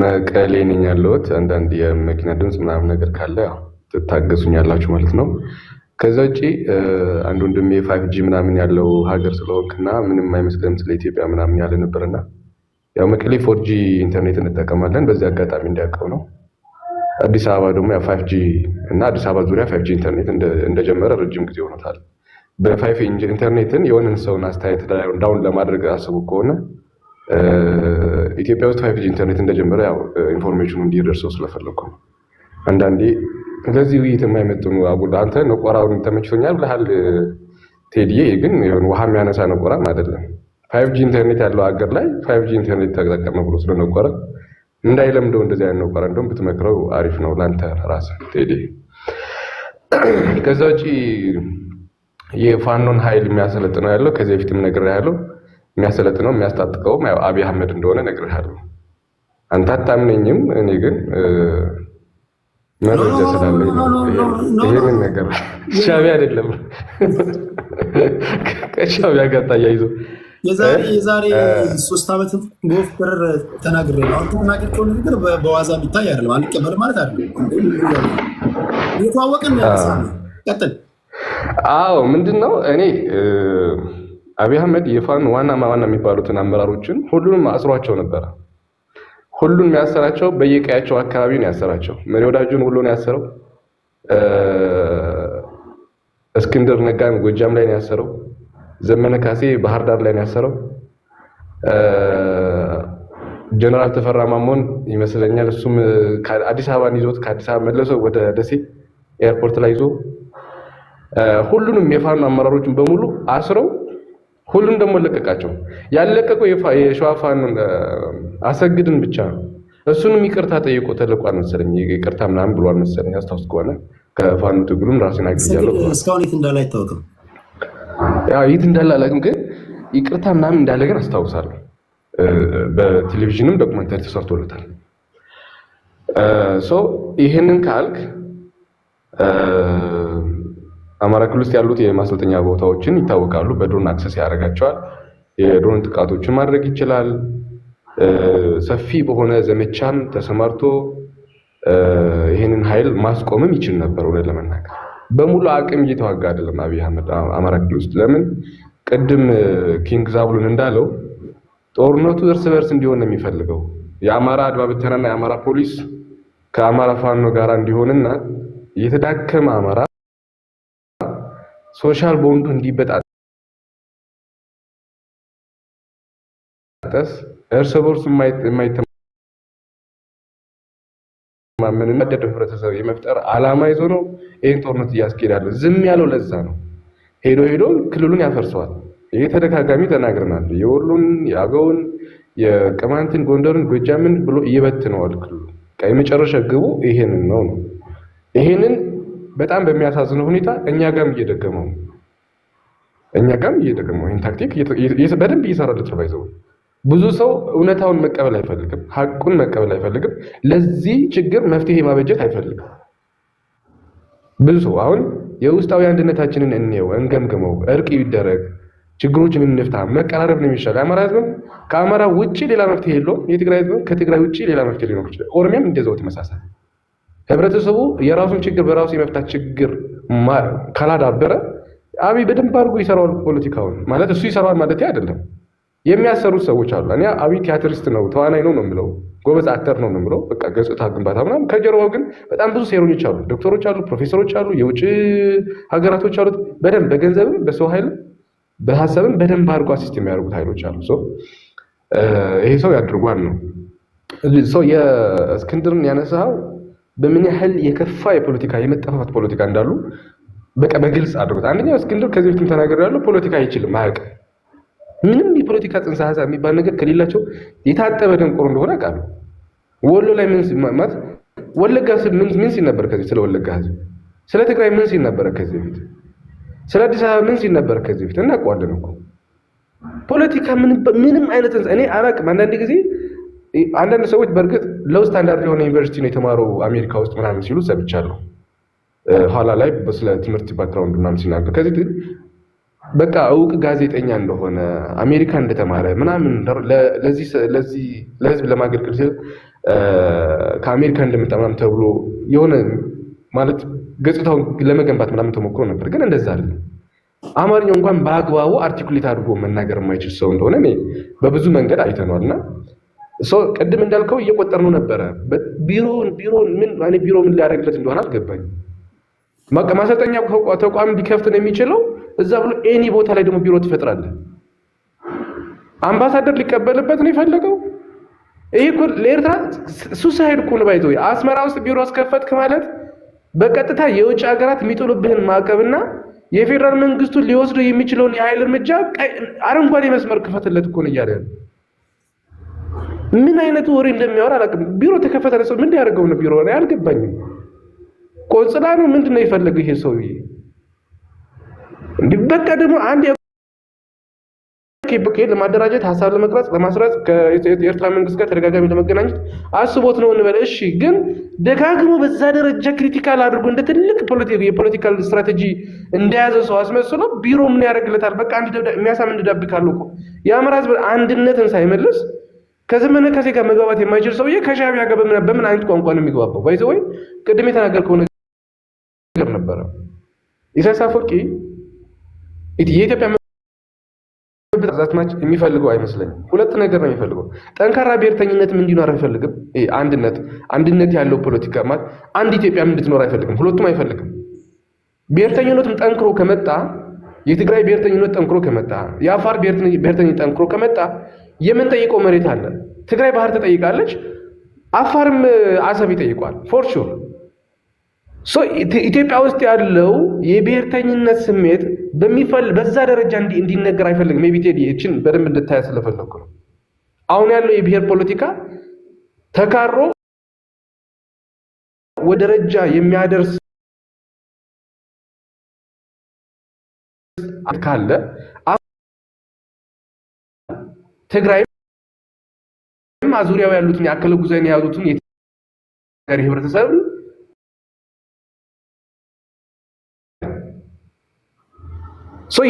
መቀሌ ነኝ ያለሁት። አንዳንድ የመኪና ድምፅ ምናምን ነገር ካለ ትታገሱኛላችሁ ማለት ነው። ከዛ ውጪ አንድ ወንድሜ 5G ምናምን ያለው ሀገር ስለሆንክና ምንም አይመስልም ስለ ኢትዮጵያ ምናምን ያለ ነበርና ያው መቀሌ 4G ኢንተርኔት እንጠቀማለን። በዚህ አጋጣሚ እንዲያውቀው ነው። አዲስ አበባ ደግሞ ያው 5G እና አዲስ አበባ ዙሪያ 5G ኢንተርኔት እንደጀመረ ረጅም ጊዜ ሆኖታል። በ5G ኢንተርኔትን የሆነን ሰውን አስተያየት ዳውን ለማድረግ አስቡ ከሆነ ኢትዮጵያ ውስጥ 5G ኢንተርኔት እንደጀመረ ያው ኢንፎርሜሽኑ እንዲደርሰው ስለፈለኩ ነው። አንዳንዴ ለዚህ ውይይት የማይመጥኑ አጉል አንተ ነቆራውን ተመችቶኛል ብለሃል ቴዲዬ፣ ግን ይሁን ውሃ የሚያነሳ ነቆራም አይደለም። 5G ኢንተርኔት ያለው ሀገር ላይ 5G ኢንተርኔት ተጠቀመ ብሎ ስለነቆረ እንዳይለምደው እንደዚህ አይነት ነቆራ እንደውም ብትመክረው አሪፍ ነው ላንተ ራስህ ቴዲ። ከዛ ውጪ የፋኖን ኃይል የሚያሰለጥነው ያለው ከዚህ በፊትም ነግሬሃለሁ፣ የሚያሰለጥነው የሚያስታጥቀውም ያው አብይ አህመድ እንደሆነ ነግሬሃለሁ። አንተ አታምነኝም፣ እኔ ግን መረጃ ስላለኝ ይሄንን ነገር ሻዕቢያ አይደለም ከሻዕቢያ ጋር ታያይዞ የዛሬ 3 ዓመት በወፍ በረር ተናግሬ ነው። አሁን ተናገርከው ነገር በዋዛ የሚታይ አይደለም። አልቀበል ማለት አይደለም። የተዋወቀን ቀጥል። አዎ ምንድነው እኔ አብይ አህመድ የፋኖ ዋና የሚባሉትን አመራሮችን ሁሉንም አስሯቸው ነበረ። ሁሉን የሚያሰራቸው በየቀያቸው አካባቢ ነው ያሰራቸው። መሪ ወዳጁን ሁሉ ነው ያሰረው። እስክንድር ነጋን ጎጃም ላይ ነው ያሰረው። ዘመነ ካሴ ባህር ዳር ላይ ነው ያሰረው። ጀነራል ተፈራ ማሞን ይመስለኛል እሱም አዲስ አበባን ይዞት ከአዲስ አበባ መለሰው ወደ ደሴ ኤርፖርት ላይ ይዞ ሁሉንም የፋኖ አመራሮችን በሙሉ አስረው ሁሉም ደግሞ ለቀቃቸው። ያለቀቀው የሸዋ ፋኖን አሰግድን ብቻ ነው። እሱንም ይቅርታ ጠይቆ ተለቋል መሰለኝ። ይቅርታ ምናምን ብሏል መሰለኝ አስታውስ ከሆነ ከፋኖ ትግሉም ራሴን አግኝቻለሁ። እስካሁን የት እንዳለ አይታወቅም። ያው የት እንዳለ አላውቅም፣ ግን ይቅርታ ምናምን እንዳለ ግን አስታውሳለሁ። በቴሌቪዥንም ዶክመንተሪ ተሰርቶለታል። ይህንን ካልክ አማራ ክልል ውስጥ ያሉት የማሰልጠኛ ቦታዎችን ይታወቃሉ። በድሮን አክሰስ ያደርጋቸዋል። የድሮን ጥቃቶችን ማድረግ ይችላል። ሰፊ በሆነ ዘመቻም ተሰማርቶ ይህንን ኃይል ማስቆምም ይችል ነበር። እውነት ለመናገር በሙሉ አቅም እየተዋጋ አይደለም አብይ አህመድ አማራ ክልል ውስጥ። ለምን ቅድም ኪንግ ዛብሉን እንዳለው ጦርነቱ እርስ በርስ እንዲሆን ነው የሚፈልገው። የአማራ አድማ ብተናና የአማራ ፖሊስ ከአማራ ፋኖ ጋር እንዲሆንና የተዳከመ አማራ ሶሻል ቦንዱ እንዲበጣጠስ እርስ በርሱ የማይተማመን መደደ ህብረተሰብ የመፍጠር ዓላማ ይዞ ነው ይህን ጦርነት እያስኬዳል። ዝም ያለው ለዛ ነው። ሄዶ ክልሉን ያፈርሰዋል። ይሄ ተደጋጋሚ ተናግረናል። የወሎን፣ የአገውን፣ የቅማንትን፣ ጎንደርን፣ ጎጃምን ብሎ ይበትነዋል ክልሉ። የመጨረሻ ግቡ ይሄንን ነው። ይሄንን በጣም በሚያሳዝነው ሁኔታ እኛ ጋም እየደገመው ይሄን ታክቲክ በደንብ እየሰራለት ነው። ባይዘው ብዙ ሰው እውነታውን መቀበል አይፈልግም፣ ሐቁን መቀበል አይፈልግም። ለዚህ ችግር መፍትሄ ማበጀት አይፈልግም። ብዙ ሰው አሁን የውስጣዊ አንድነታችንን እንየው፣ እንገምግመው፣ እርቅ ይደረግ፣ ችግሮችን እንፍታ፣ መቀራረብ ነው የሚሻለው። የአማራ ህዝብም ከአማራ ውጪ ሌላ መፍትሄ የለውም። የትግራይ ህዝብም ከትግራይ ውጪ ሌላ መፍትሄ ሊኖር ይችላል። ኦሮሚያም እንደዛው ተመሳሳይ። ህብረተሰቡ የራሱን ችግር በራሱ የመፍታት ችግር ካላዳበረ አብይ በደንብ አድርጎ ይሰራዋል ፖለቲካውን። ማለት እሱ ይሰራዋል ማለት አይደለም። የሚያሰሩት ሰዎች አሉ። እኔ አብይ ቲያትሪስት ነው ተዋናይ ነው የምለው፣ ጎበዝ አክተር ነው የምለው። በቃ ገጽታ ግንባታ ምናምን። ከጀርባው ግን በጣም ብዙ ሴረኞች አሉ፣ ዶክተሮች አሉ፣ ፕሮፌሰሮች አሉ፣ የውጭ ሀገራቶች አሉት። በደንብ በገንዘብም በሰው ኃይልም በሀሳብም በደንብ አድርጎ አሲስት የሚያደርጉት ኃይሎች አሉ። ይሄ ሰው ያድርጓል ነው። የእስክንድርን ያነሳው በምን ያህል የከፋ የፖለቲካ የመጠፋፋት ፖለቲካ እንዳሉ በቃ በግልጽ አድርጎት። አንደኛው እስክንድር ከዚህ በፊትም ተናግሬያለሁ፣ ፖለቲካ አይችልም፣ አያውቅም። ምንም የፖለቲካ ጽንሰ ሀሳብ የሚባል ነገር ከሌላቸው የታጠበ ደንቆሮ እንደሆነ አውቃለሁ። ወሎ ላይ ማለት ወለጋ ምን ሲል ነበር? ከዚህ ስለ ወለጋ ህዝብ፣ ስለ ትግራይ ምን ሲል ነበር ከዚህ በፊት? ስለ አዲስ አበባ ምን ሲል ነበር ከዚህ በፊት? እናውቀዋለን እኮ ፖለቲካ ምንም አይነት እኔ አላውቅም። አንዳንድ ጊዜ አንዳንድ ሰዎች በእርግጥ ሎው ስታንዳርድ የሆነ ዩኒቨርሲቲ ነው የተማረው አሜሪካ ውስጥ ምናምን ሲሉ ሰምቻለሁ። ኋላ ላይ ስለ ትምህርት ባክግራውንድ ምናምን ሲናገር ከዚህ ግን በቃ እውቅ ጋዜጠኛ እንደሆነ አሜሪካ እንደተማረ ምናምን ለህዝብ ለማገልገል ሲል ከአሜሪካ እንደመጣ ምናምን ተብሎ የሆነ ማለት ገጽታውን ለመገንባት ምናምን ተሞክሮ ነበር። ግን እንደዛ አይደለም። አማርኛው እንኳን በአግባቡ አርቲኩሌት አድርጎ መናገር የማይችል ሰው እንደሆነ እኔ በብዙ መንገድ አይተነዋልና ቅድም እንዳልከው እየቆጠርነው ነበረ። ቢሮ ምን ሊያደርግለት እንደሆነ አልገባኝም። ማሰልጠኛ ተቋም ቢከፍት ነው የሚችለው። እዛ ብሎ ኤኒ ቦታ ላይ ደግሞ ቢሮ ትፈጥራለህ። አምባሳደር ሊቀበልበት ነው የፈለገው። ይሄ እኮ ለኤርትራ ሱሳይድ እኮ ነው ባይዘው። አስመራ ውስጥ ቢሮ አስከፈትክ ማለት በቀጥታ የውጭ ሀገራት የሚጥሉብህን ማዕቀብና የፌዴራል መንግስቱ ሊወስደው የሚችለውን የኃይል እርምጃ አረንጓዴ መስመር ክፈትለት እኮ ነው እያለ ያለው። ምን አይነት ወሬ እንደሚያወራ አላውቅም። ቢሮ ተከፈተ ሰው ምን ያደርገው ነው ቢሮ ነው አልገባኝም። ቆንጽላ ነው ምንድን ነው የፈለገው ይሄ ሰውዬ? እንዲህ በቃ ደግሞ አንድ ኬፕ ለማደራጀት ሀሳብ ለመቅረጽ ለማስረጽ ከኤርትራ መንግስት ጋር ተደጋጋሚ ለመገናኘት አስቦት ነው እንበል። እሺ ግን ደጋግሞ በዛ ደረጃ ክሪቲካል አድርጎ እንደ ትልቅ የፖለቲካል ስትራቴጂ እንደያዘ ሰው አስመስሎ ቢሮ ምን ያደርግለታል? በቃ አንድ የሚያሳምን ደብዳቤ ካለው እኮ የአማራ ህዝብ አንድነትን ሳይመልስ ከዘመነ ካሴ ጋር መግባባት የማይችል ሰውዬ ከሻዕቢያ ጋር በምን አይነት ቋንቋ ነው የሚግባባው? ባይዘ ወይ ቅድም የተናገርከው ነገር ነበረ። ኢሳያስ አፈወርቂ የኢትዮጵያ ዛትማች የሚፈልገው አይመስለኝም። ሁለት ነገር ነው የሚፈልገው። ጠንካራ ብሔርተኝነትም እንዲኖር አይፈልግም። አንድነት ያለው ፖለቲካ ማለት አንድ ኢትዮጵያ እንድትኖር አይፈልግም። ሁለቱም አይፈልግም። ብሔርተኝነቱም ጠንክሮ ከመጣ የትግራይ ብሔርተኝነት ጠንክሮ ከመጣ የአፋር ብሔርተኝነት ጠንክሮ ከመጣ የምንጠይቀው መሬት አለ። ትግራይ ባህር ትጠይቃለች፣ አፋርም አሰብ ይጠይቋል ፎር ሹር። ኢትዮጵያ ውስጥ ያለው የብሔርተኝነት ስሜት በዛ ደረጃ እንዲነገር አይፈልግም። ሜቢ ቴዲ እችን በደንብ እንድታያ ስለፈለኩ ነው። አሁን ያለው የብሔር ፖለቲካ ተካሮ ወደ ደረጃ የሚያደርስ ካለ ትግራይ ዙሪያው ያሉትን ያከለ ጉዛይን ያዙትን የትግራይ ህብረተሰብ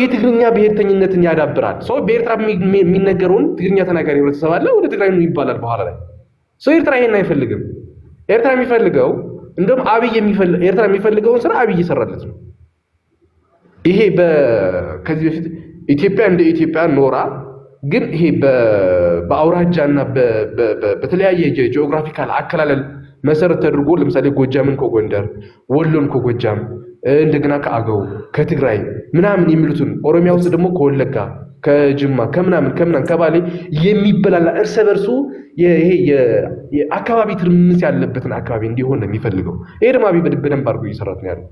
የትግርኛ ብሔርተኝነትን ያዳብራል። በኤርትራ የሚነገረውን ትግርኛ ተናጋሪ ህብረተሰብ አለ፣ ወደ ትግራይ ነው ይባላል በኋላ ላይ። ኤርትራ ይሄን አይፈልግም። ኤርትራ የሚፈልገው እንደውም ኤርትራ የሚፈልገውን ስራ አብይ እየሰራለት ነው። ይሄ ከዚህ በፊት ኢትዮጵያ እንደ ኢትዮጵያ ኖራ ግን ይሄ በአውራጃና በተለያየ ጂኦግራፊካል አከላለል መሰረት ተደርጎ ለምሳሌ ጎጃምን ከጎንደር፣ ወሎን ከጎጃም፣ እንደገና ከአገው፣ ከትግራይ ምናምን የሚሉትን ኦሮሚያ ውስጥ ደግሞ ከወለጋ፣ ከጅማ፣ ከምናምን ከባሌ የሚበላላ እርስ በርሱ ይሄ የአካባቢ ትርምስ ያለበትን አካባቢ እንዲሆን ነው የሚፈልገው። ይሄ ደግሞ አብይ በደንብ አድርጎ እየሰራት ነው ያለው።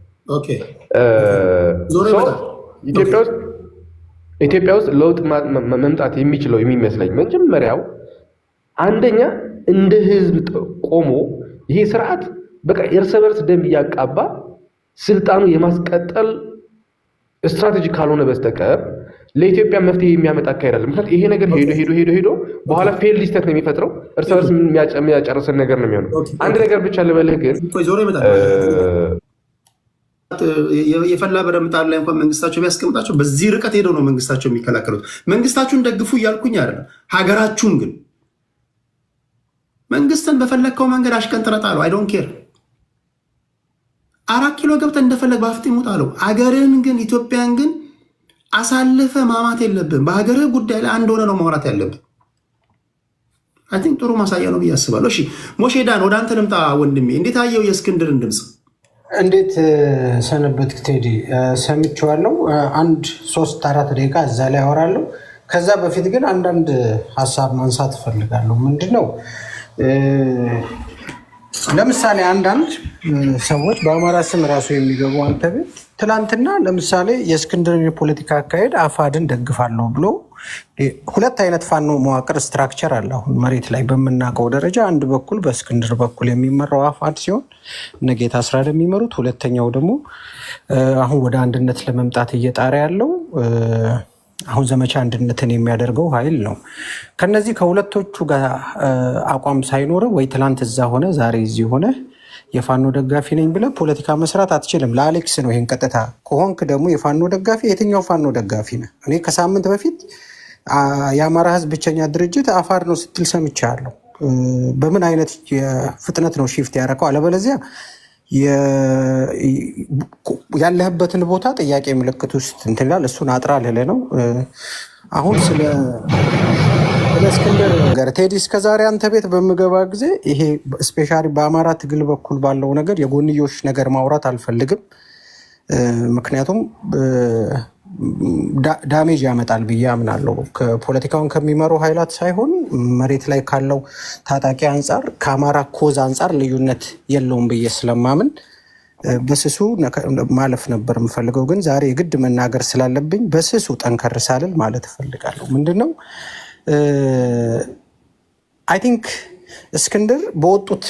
ኢትዮጵያ ውስጥ ለውጥ መምጣት የሚችለው የሚመስለኝ መጀመሪያው አንደኛ እንደ ህዝብ ቆሞ ይሄ ስርዓት በቃ እርስ በርስ ደም እያቃባ ስልጣኑ የማስቀጠል ስትራቴጂ ካልሆነ በስተቀር ለኢትዮጵያ መፍትሄ የሚያመጣ አካሄዳል። ምክንያቱም ይሄ ነገር ሄዶ በኋላ ፌል ሊስተት ነው የሚፈጥረው። እርስ በርስ የሚያጨርሰን ነገር ነው የሚሆነው። አንድ ነገር ብቻ ልበልህ ግን የፈላ በረምጣል ላይ እንኳን መንግስታቸው ቢያስቀምጣቸው በዚህ ርቀት ሄደው ነው መንግስታቸው የሚከላከሉት። መንግስታችሁን ደግፉ እያልኩኝ አይደለም። ሀገራችሁን ግን መንግስትን በፈለግከው መንገድ አሽቀንጥረህ ጣለው። አይ ዶንት ኬር 4 ኪሎ ገብተህ እንደፈለግ በአፍጢሙ ጣለው። አገርህን ግን ኢትዮጵያን ግን አሳልፈ ማማት የለብን። በሀገርህ ጉዳይ ላይ አንድ ሆነ ነው ማውራት ያለብን። አይ ቲንክ ጥሩ ማሳያ ነው ብዬ አስባለሁ። እሺ ሞሼዳን ወደ አንተ ልምጣ ወንድሜ። እንዴት አየው የእስክንድርን ድምፅ? እንዴት ሰነበት ቴዲ? ሰምቼዋለሁ። 1-3-4 ደቂቃ እዛ ላይ አወራለሁ። ከዛ በፊት ግን አንዳንድ ሀሳብ ማንሳት እፈልጋለሁ። ምንድነው ለምሳሌ አንዳንድ ሰዎች በአማራ ስም ራሱ የሚገቡ አንተ ቤት ትላንትና ለምሳሌ የእስክንድርን የፖለቲካ አካሄድ አፋድን ደግፋለሁ ብሎ ሁለት አይነት ፋኖ መዋቅር ስትራክቸር አለ አሁን መሬት ላይ በምናውቀው ደረጃ። አንድ በኩል በእስክንድር በኩል የሚመራው አፋድ ሲሆን እነ ጌታ አስራደ የሚመሩት፣ ሁለተኛው ደግሞ አሁን ወደ አንድነት ለመምጣት እየጣረ ያለው አሁን ዘመቻ አንድነትን የሚያደርገው ኃይል ነው። ከነዚህ ከሁለቶቹ ጋር አቋም ሳይኖረ ወይ ትላንት እዛ ሆነ ዛሬ እዚህ ሆነ የፋኖ ደጋፊ ነኝ ብለህ ፖለቲካ መስራት አትችልም። ለአሌክስ ነው ይሄን። ቀጥታ ከሆንክ ደግሞ የፋኖ ደጋፊ የትኛው ፋኖ ደጋፊ ነህ? እኔ ከሳምንት በፊት የአማራ ህዝብ ብቸኛ ድርጅት አፋር ነው ስትል ሰምቻለሁ። በምን አይነት ፍጥነት ነው ሺፍት ያደረገው? አለበለዚያ ያለህበትን ቦታ ጥያቄ ምልክት ውስጥ እንትን ይላል። እሱን አጥራ ልልህ ነው። አሁን ስለ እስክንድር ነገር ቴዲ እስከዛሬ አንተ ቤት በምገባ ጊዜ ይሄ ስፔሻሊ በአማራ ትግል በኩል ባለው ነገር የጎንዮሽ ነገር ማውራት አልፈልግም። ምክንያቱም ዳሜጅ ያመጣል ብዬ አምናለሁ። ፖለቲካውን ከሚመሩ ኃይላት ሳይሆን መሬት ላይ ካለው ታጣቂ አንጻር ከአማራ ኮዝ አንጻር ልዩነት የለውም ብዬ ስለማምን በስሱ ማለፍ ነበር የምፈልገው። ግን ዛሬ የግድ መናገር ስላለብኝ በስሱ ጠንከር ሳልል ማለት እፈልጋለሁ። ምንድነው አይ ቲንክ እስክንድር በወጡት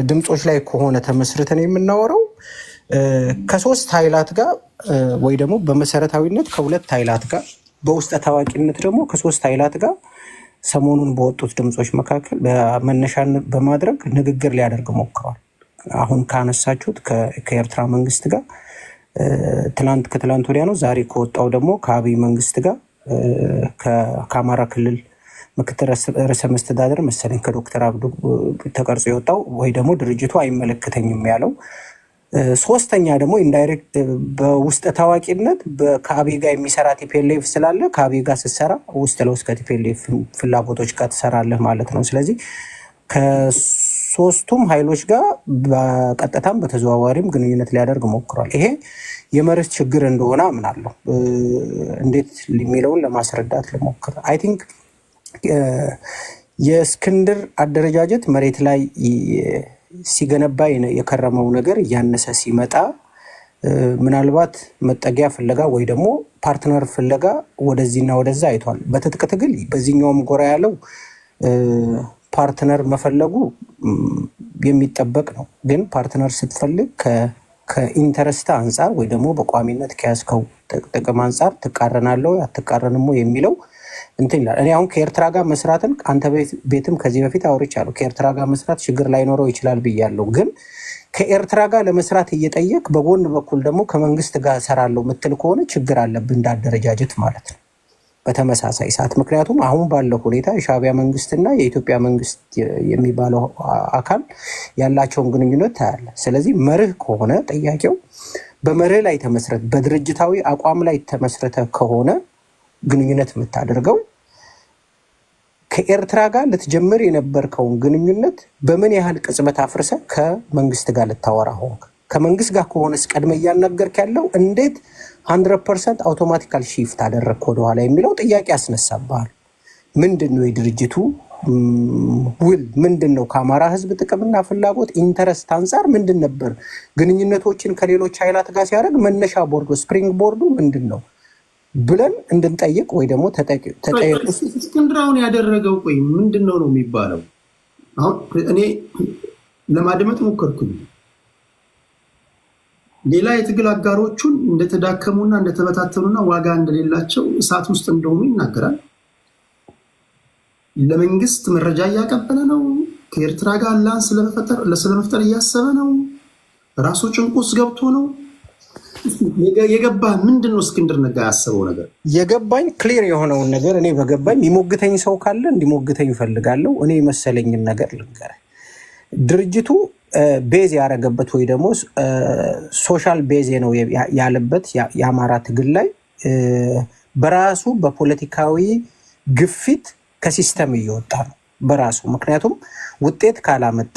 ድምፆች ላይ ከሆነ ተመስርተን የምናወራው ከሶስት ኃይላት ጋር ወይ ደግሞ በመሰረታዊነት ከሁለት ኃይላት ጋር በውስጠ ታዋቂነት ደግሞ ከሶስት ኃይላት ጋር ሰሞኑን በወጡት ድምፆች መካከል በመነሻነት በማድረግ ንግግር ሊያደርግ ሞክሯል። አሁን ካነሳችሁት ከኤርትራ መንግስት ጋር ከትላንት ወዲያ ነው። ዛሬ ከወጣው ደግሞ ከአብይ መንግስት ጋር ከአማራ ክልል ምክትል ርዕሰ መስተዳደር መሰለኝ ከዶክተር አብዱ ተቀርጾ የወጣው ወይ ደግሞ ድርጅቱ አይመለከተኝም ያለው። ሶስተኛ ደግሞ ኢንዳይሬክት በውስጥ ታዋቂነት ከአብይ ጋር የሚሰራ ቲፒኤልኤፍ ስላለ ከአብይ ጋር ስትሰራ ውስጥ ለውስጥ ከቲፒኤልኤፍ ፍላጎቶች ጋር ትሰራለህ ማለት ነው። ስለዚህ ከሶስቱም ኃይሎች ጋር በቀጥታም በተዘዋዋሪም ግንኙነት ሊያደርግ ሞክሯል። ይሄ የመርህ ችግር እንደሆነ አምናለሁ። እንዴት የሚለውን ለማስረዳት ልሞክር። አይ ቲንክ የእስክንድር አደረጃጀት መሬት ላይ ሲገነባ የከረመው ነገር እያነሰ ሲመጣ ምናልባት መጠጊያ ፍለጋ ወይ ደግሞ ፓርትነር ፍለጋ ወደዚህና ወደዛ አይቷል። በትጥቅ ትግል በዚህኛውም ጎራ ያለው ፓርትነር መፈለጉ የሚጠበቅ ነው። ግን ፓርትነር ስትፈልግ ከኢንተረስት አንጻር ወይ ደግሞ በቋሚነት ከያዝከው ጥቅም አንጻር ትቃረናለህ አትቃረንም የሚለው እንትን ይላል። እኔ አሁን ከኤርትራ ጋር መስራትን አንተ ቤትም ከዚህ በፊት አውርቻለሁ። ከኤርትራ ጋር መስራት ችግር ላይኖረው ይችላል ብያለሁ። ግን ከኤርትራ ጋር ለመስራት እየጠየቅ በጎን በኩል ደግሞ ከመንግስት ጋር እሰራለሁ ምትል ከሆነ ችግር አለብህ እንዳደረጃጀት ማለት ነው በተመሳሳይ ሰዓት። ምክንያቱም አሁን ባለው ሁኔታ የሻዕቢያ መንግስትና የኢትዮጵያ መንግስት የሚባለው አካል ያላቸውን ግንኙነት ታያለ። ስለዚህ መርህ ከሆነ ጥያቄው በመርህ ላይ ተመስረት በድርጅታዊ አቋም ላይ ተመስረተ ከሆነ ግንኙነት የምታደርገው ከኤርትራ ጋር ልትጀምር የነበርከውን ግንኙነት በምን ያህል ቅጽበት አፍርሰ ከመንግስት ጋር ልታወራ ሆንክ? ከመንግስት ጋር ከሆነስ ቀድመ እያናገርክ ያለው እንዴት 100% አውቶማቲካል ሺፍት አደረግክ ወደኋላ የሚለው ጥያቄ ያስነሳብሃል። ምንድን ነው የድርጅቱ ውል? ምንድን ነው ከአማራ ህዝብ ጥቅምና ፍላጎት ኢንተረስት አንጻር ምንድን ነበር ግንኙነቶችን ከሌሎች ኃይላት ጋር ሲያደርግ መነሻ ቦርዱ ስፕሪንግ ቦርዱ ምንድን ነው ብለን እንድንጠይቅ ወይ ደግሞ ተጠየቁ። እስክንድር አሁን ያደረገው ቆይ ምንድን ነው የሚባለው? አሁን እኔ ለማድመጥ ሞከርኩኝ። ሌላ የትግል አጋሮቹን እንደተዳከሙና እንደተበታተኑና ዋጋ እንደሌላቸው እሳት ውስጥ እንደሆኑ ይናገራል። ለመንግስት መረጃ እያቀበለ ነው። ከኤርትራ ጋር አላንስ ስለመፍጠር እያሰበ ነው። ራሱ ጭንቁስ ገብቶ ነው። የገባ ምንድን ነው? እስክንድር ነጋ ያሰበው ነገር የገባኝ ክሊር የሆነውን ነገር እኔ በገባኝ የሚሞግተኝ ሰው ካለ እንዲሞግተኝ ይፈልጋለሁ። እኔ የመሰለኝን ነገር ልንገር። ድርጅቱ ቤዝ ያደረገበት ወይ ደግሞ ሶሻል ቤዝ ነው ያለበት የአማራ ትግል ላይ በራሱ በፖለቲካዊ ግፊት ከሲስተም እየወጣ ነው በራሱ። ምክንያቱም ውጤት ካላመጣ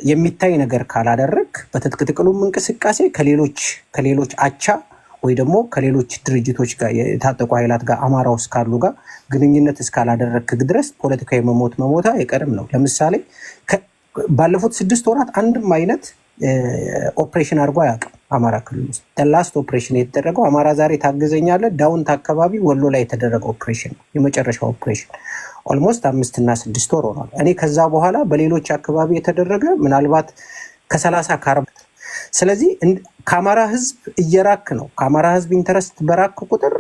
የሚታይ ነገር ካላደረግ በትጥቅ ትግሉም እንቅስቃሴ ከሌሎች አቻ ወይ ደግሞ ከሌሎች ድርጅቶች ጋር የታጠቁ ኃይላት ጋር አማራ ውስጥ ካሉ ጋር ግንኙነት እስካላደረግክ ድረስ ፖለቲካዊ መሞታ አይቀርም ነው። ለምሳሌ ባለፉት 6 ወራት አንድም አይነት ኦፕሬሽን አድርጎ አያውቅም አማራ ክልል ውስጥ። ላስት ኦፕሬሽን የተደረገው አማራ ዛሬ ታገዘኛለህ ዳውንት አካባቢ ወሎ ላይ የተደረገ ኦፕሬሽን የመጨረሻው ኦፕሬሽን ኦልሞስት 5 እና 6 ወር ሆኗል። እኔ ከዛ በኋላ በሌሎች አካባቢ የተደረገ ምናልባት ከ30 ከ40። ስለዚህ ከአማራ ህዝብ እየራክ ነው። ከአማራ ህዝብ ኢንተረስት በራክ ቁጥር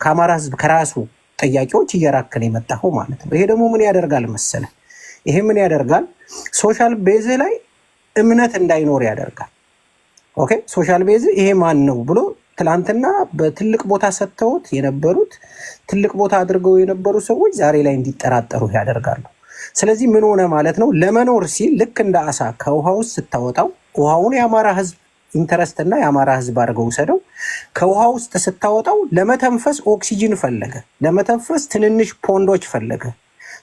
ከአማራ ህዝብ ከራሱ ጥያቄዎች እየራክ ነው የመጣው ማለት ነው። ይሄ ደግሞ ምን ያደርጋል መሰለ? ይሄ ምን ያደርጋል? ሶሻል ቤዝ ላይ እምነት እንዳይኖር ያደርጋል። ኦኬ ሶሻል ቤዝ ይሄ ማን ነው ብሎ ትላንትና በትልቅ ቦታ ሰጥተውት የነበሩት ትልቅ ቦታ አድርገው የነበሩ ሰዎች ዛሬ ላይ እንዲጠራጠሩ ያደርጋሉ። ስለዚህ ምን ሆነ ማለት ነው? ለመኖር ሲል ልክ እንደ አሳ ከውሃ ውስጥ ስታወጣው ውሃውን የአማራ ህዝብ ኢንተረስት እና የአማራ ህዝብ አድርገው ወሰደው። ከውሃ ውስጥ ስታወጣው ለመተንፈስ ኦክሲጅን ፈለገ፣ ለመተንፈስ ትንንሽ ፖንዶች ፈለገ።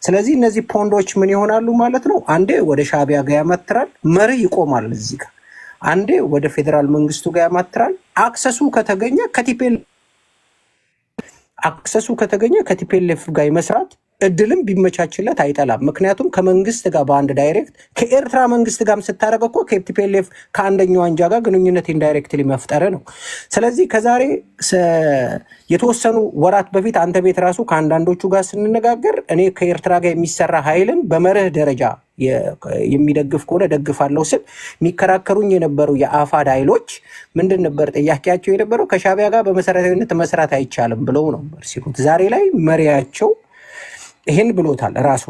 ስለዚህ እነዚህ ፖንዶች ምን ይሆናሉ ማለት ነው? አንዴ ወደ ሻዕቢያ ጋር ያማትራል፣ መሪ ይቆማል እዚህ ጋር። አንዴ ወደ ፌዴራል መንግስቱ ጋር ያማትራል። አክሰሱ ከተገኘ ከቲፒኤልኤፍ ጋር መስራት እድልም ቢመቻችለት አይጠላም። ምክንያቱም ከመንግስት ጋር በአንድ ዳይሬክት ከኤርትራ መንግስት ጋር ስታደረገ እኮ ከቲፒኤልኤፍ ከአንደኛው አንጃ ጋር ግንኙነት ኢንዳይሬክትሊ መፍጠር ነው። ስለዚህ ከዛሬ የተወሰኑ ወራት በፊት አንተ ቤት ራሱ ከአንዳንዶቹ ጋር ስንነጋገር እኔ ከኤርትራ ጋር የሚሰራ ኃይልን በመርህ ደረጃ የሚደግፍ ከሆነ ደግፋለሁ ስል የሚከራከሩኝ የነበሩ የአፋድ ኃይሎች ምንድን ነበር ጥያቄያቸው የነበረው? ከሻዕቢያ ጋር በመሰረታዊነት መስራት አይቻልም ብለው ነበር ሲሉት፣ ዛሬ ላይ መሪያቸው ይህን ብሎታል ራሱ።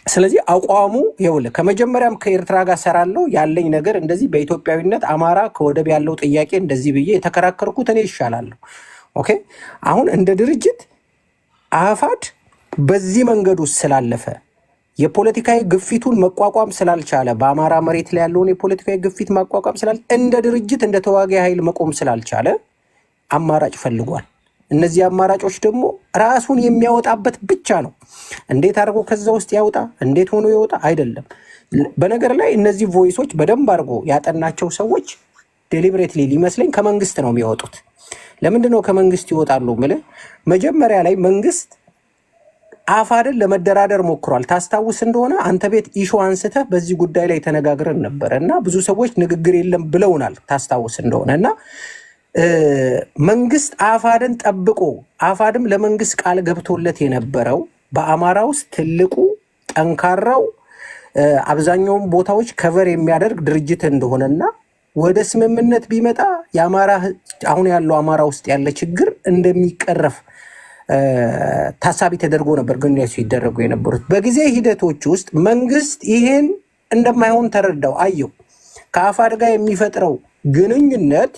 ስለዚህ አቋሙ ይኸውልህ ከመጀመሪያም ከኤርትራ ጋር ሰራለሁ ያለኝ ነገር እንደዚህ በኢትዮጵያዊነት አማራ ከወደብ ያለው ጥያቄ እንደዚህ ብዬ የተከራከርኩት እኔ ይሻላለሁ። ኦኬ አሁን እንደ ድርጅት አፋድ በዚህ መንገድ ውስጥ ስላለፈ የፖለቲካዊ ግፊቱን መቋቋም ስላልቻለ በአማራ መሬት ላይ ያለውን የፖለቲካዊ ግፊት ማቋቋም እንደ ድርጅት እንደ ተዋጊ ኃይል መቆም ስላልቻለ አማራጭ ፈልጓል። እነዚህ አማራጮች ደግሞ ራሱን የሚያወጣበት ብቻ ነው። እንዴት አድርጎ ከዛ ውስጥ ያውጣ፣ እንዴት ሆኖ ይወጣ አይደለም። በነገር ላይ እነዚህ ቮይሶች በደንብ አድርጎ ያጠናቸው ሰዎች ዴሊብሬትሊ ሊመስለኝ ከመንግስት ነው የሚወጡት። ለምንድን ነው ከመንግስት ይወጣሉ? መጀመሪያ ላይ መንግስት አፋድን ለመደራደር ሞክሯል። ታስታውስ እንደሆነ አንተ ቤት ኢሹ አንስተህ በዚህ ጉዳይ ላይ ተነጋግረን ነበረ እና ብዙ ሰዎች ንግግር የለም ብለውናል። ታስታውስ እንደሆነ እና መንግስት አፋድን ጠብቆ አፋድም ለመንግስት ቃል ገብቶለት የነበረው በአማራ ውስጥ ትልቁ ጠንካራው አብዛኛውን ቦታዎች ከቨር የሚያደርግ ድርጅት እንደሆነና ወደ ስምምነት ቢመጣ የአማራ አሁን ያለው አማራ ውስጥ ያለ ችግር እንደሚቀረፍ ታሳቢ ተደርጎ ነበር ግንኙነቶች ሲደረጉ የነበሩት። በጊዜ ሂደቶች ውስጥ መንግስት ይሄን እንደማይሆን ተረዳው፣ አየው። ከአፋድ ጋር የሚፈጥረው ግንኙነት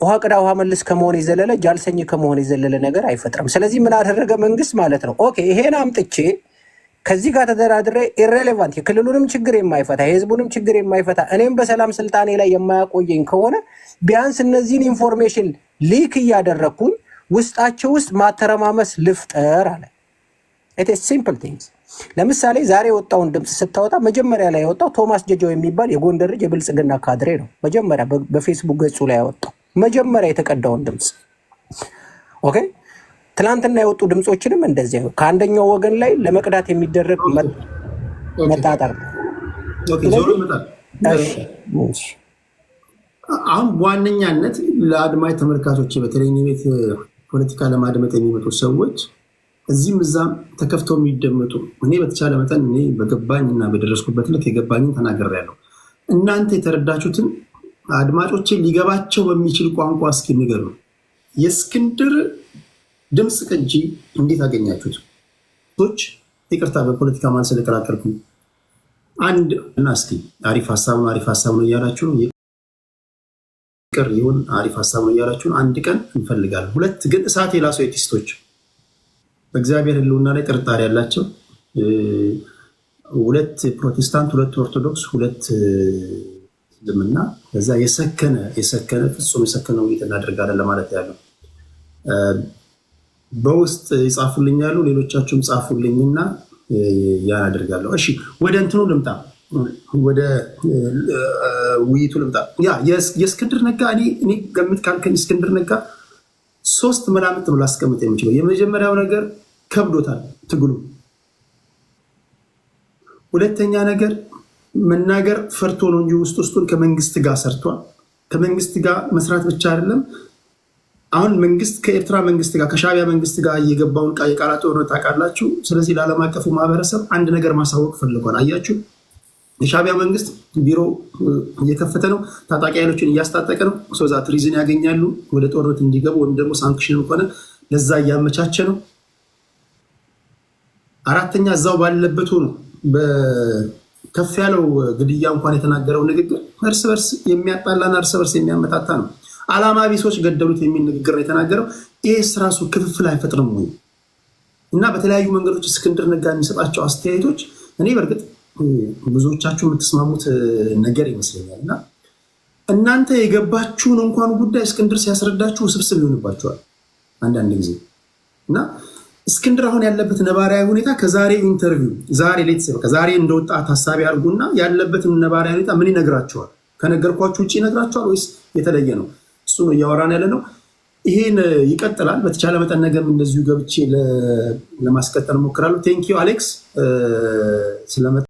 ውሃ ቅዳ ውሃ መልስ ከመሆን የዘለለ ጃልሰኝ ከመሆን የዘለለ ነገር አይፈጥርም። ስለዚህ ምን አደረገ መንግስት ማለት ነው? ኦኬ ይሄን አምጥቼ ከዚህ ጋር ተደራድሬ ኢሬሌቫንት የክልሉንም ችግር የማይፈታ የህዝቡንም ችግር የማይፈታ እኔም በሰላም ስልጣኔ ላይ የማያቆየኝ ከሆነ ቢያንስ እነዚህን ኢንፎርሜሽን ሊክ እያደረግኩኝ ውስጣቸው ውስጥ ማተረማመስ ልፍጠር አለ። ኢትስ ሲምፕል ቲንግስ። ለምሳሌ ዛሬ የወጣውን ድምፅ ስታወጣ መጀመሪያ ላይ ያወጣው ቶማስ ጀጃው የሚባል የጎንደር ልጅ የብልጽግና ካድሬ ነው። መጀመሪያ በፌስቡክ ገጹ ላይ ያወጣው መጀመሪያ የተቀዳውን ድምፅ። ኦኬ ትናንትና የወጡ ድምፆችንም እንደዚያ ከአንደኛው ወገን ላይ ለመቅዳት የሚደረግ መጣጣር ነው። አሁን በዋነኛነት ለአድማጭ ተመልካቾች በተለይ ቤት ፖለቲካ ለማድመጥ የሚመጡ ሰዎች እዚህም እዛም ተከፍተው የሚደመጡ እኔ በተቻለ መጠን እኔ በገባኝ እና በደረስኩበት ልክ የገባኝን ተናግሬያለሁ። እናንተ የተረዳችሁትን አድማጮቼ ሊገባቸው በሚችል ቋንቋ እስኪ ንገሩ። የእስክንድር ድምፅ ቅጂ እንዴት አገኛችሁት? ይቅርታ በፖለቲካ ማን ስለተከራከርኩ አንድ እና እስኪ አሪፍ ሀሳብ ነው እያላችሁ ነው። ይቅር ይሁን አሪፍ ሀሳብ ነው እያላችሁ ነው። አንድ ቀን እንፈልጋለን። ሁለት ግን እሳት የላሱ ኤቲስቶች በእግዚአብሔር ሕልውና ላይ ጥርጣሬ ያላቸው ሁለት ፕሮቴስታንት፣ ሁለት ኦርቶዶክስ፣ ሁለት እስልምና ከዛ የሰከነ ፍጹም የሰከነ ውይይት እናደርጋለን ለማለት ያለው በውስጥ ይጻፉልኛሉ። ሌሎቻችሁም ጻፉልኝና ያን አደርጋለሁ። እሺ ወደ እንትኑ ልምጣ፣ ወደ ውይይቱ ልምጣ። የእስክንድር ነጋ እኔ ገምት ካልከኝ እስክንድር ነጋ ሶስት መላምት ነው ላስቀምጥ የምችለው። የመጀመሪያው ነገር ከብዶታል ትግሉ። ሁለተኛ ነገር መናገር ፈርቶ ነው እንጂ ውስጡን ከመንግስት ጋር ሰርቷል። ከመንግስት ጋር መስራት ብቻ አይደለም። አሁን መንግስት ከኤርትራ መንግስት ጋር ከሻዕቢያ መንግስት ጋር እየገባውን የቃላት ጦርነት ታውቃላችሁ። ስለዚህ ለዓለም አቀፉ ማህበረሰብ አንድ ነገር ማሳወቅ ፈልጓል። አያችሁ፣ የሻዕቢያ መንግስት ቢሮ እየከፈተ ነው፣ ታጣቂ ኃይሎችን እያስታጠቀ ነው። ሶዛት ሪዝን ያገኛሉ ወደ ጦርነት እንዲገቡ ወይም ደግሞ ሳንክሽን ሆነ ለዛ እያመቻቸ ነው። አራተኛ እዛው ባለበት ሆኖ በከፍ ያለው ግድያ እንኳን የተናገረው ንግግር እርስ በርስ የሚያጣላና እርስ በርስ የሚያመታታ ነው። ዓላማ ቢሶች ገደሉት የሚል ንግግር ነው የተናገረው። ይህስ ራሱ ክፍፍል አይፈጥርም ወይ? እና በተለያዩ መንገዶች እስክንድር ነጋ የሚሰጣቸው አስተያየቶች እኔ በእርግጥ ብዙዎቻችሁ የምትስማሙት ነገር ይመስለኛል እና እናንተ የገባችሁን እንኳን ጉዳይ እስክንድር ሲያስረዳችሁ ውስብስብ ይሆንባችኋል አንዳንድ ጊዜ እና እስክንድር አሁን ያለበት ነባራዊ ሁኔታ ከዛሬ ኢንተርቪው ዛሬ ሌትስ ከዛሬ እንደወጣ ታሳቢ አድርጉና ያለበትን ነባራዊ ሁኔታ ምን ይነግራችኋል? ከነገርኳችሁ ውጭ ይነግራችኋል ወይስ የተለየ ነው? እሱ ነው እያወራን ያለ ነው። ይሄን ይቀጥላል። በተቻለ መጠን ነገም እንደዚሁ ገብቼ ለማስቀጠል እሞክራለሁ። ቴንኪዩ አሌክስ ስለመጣ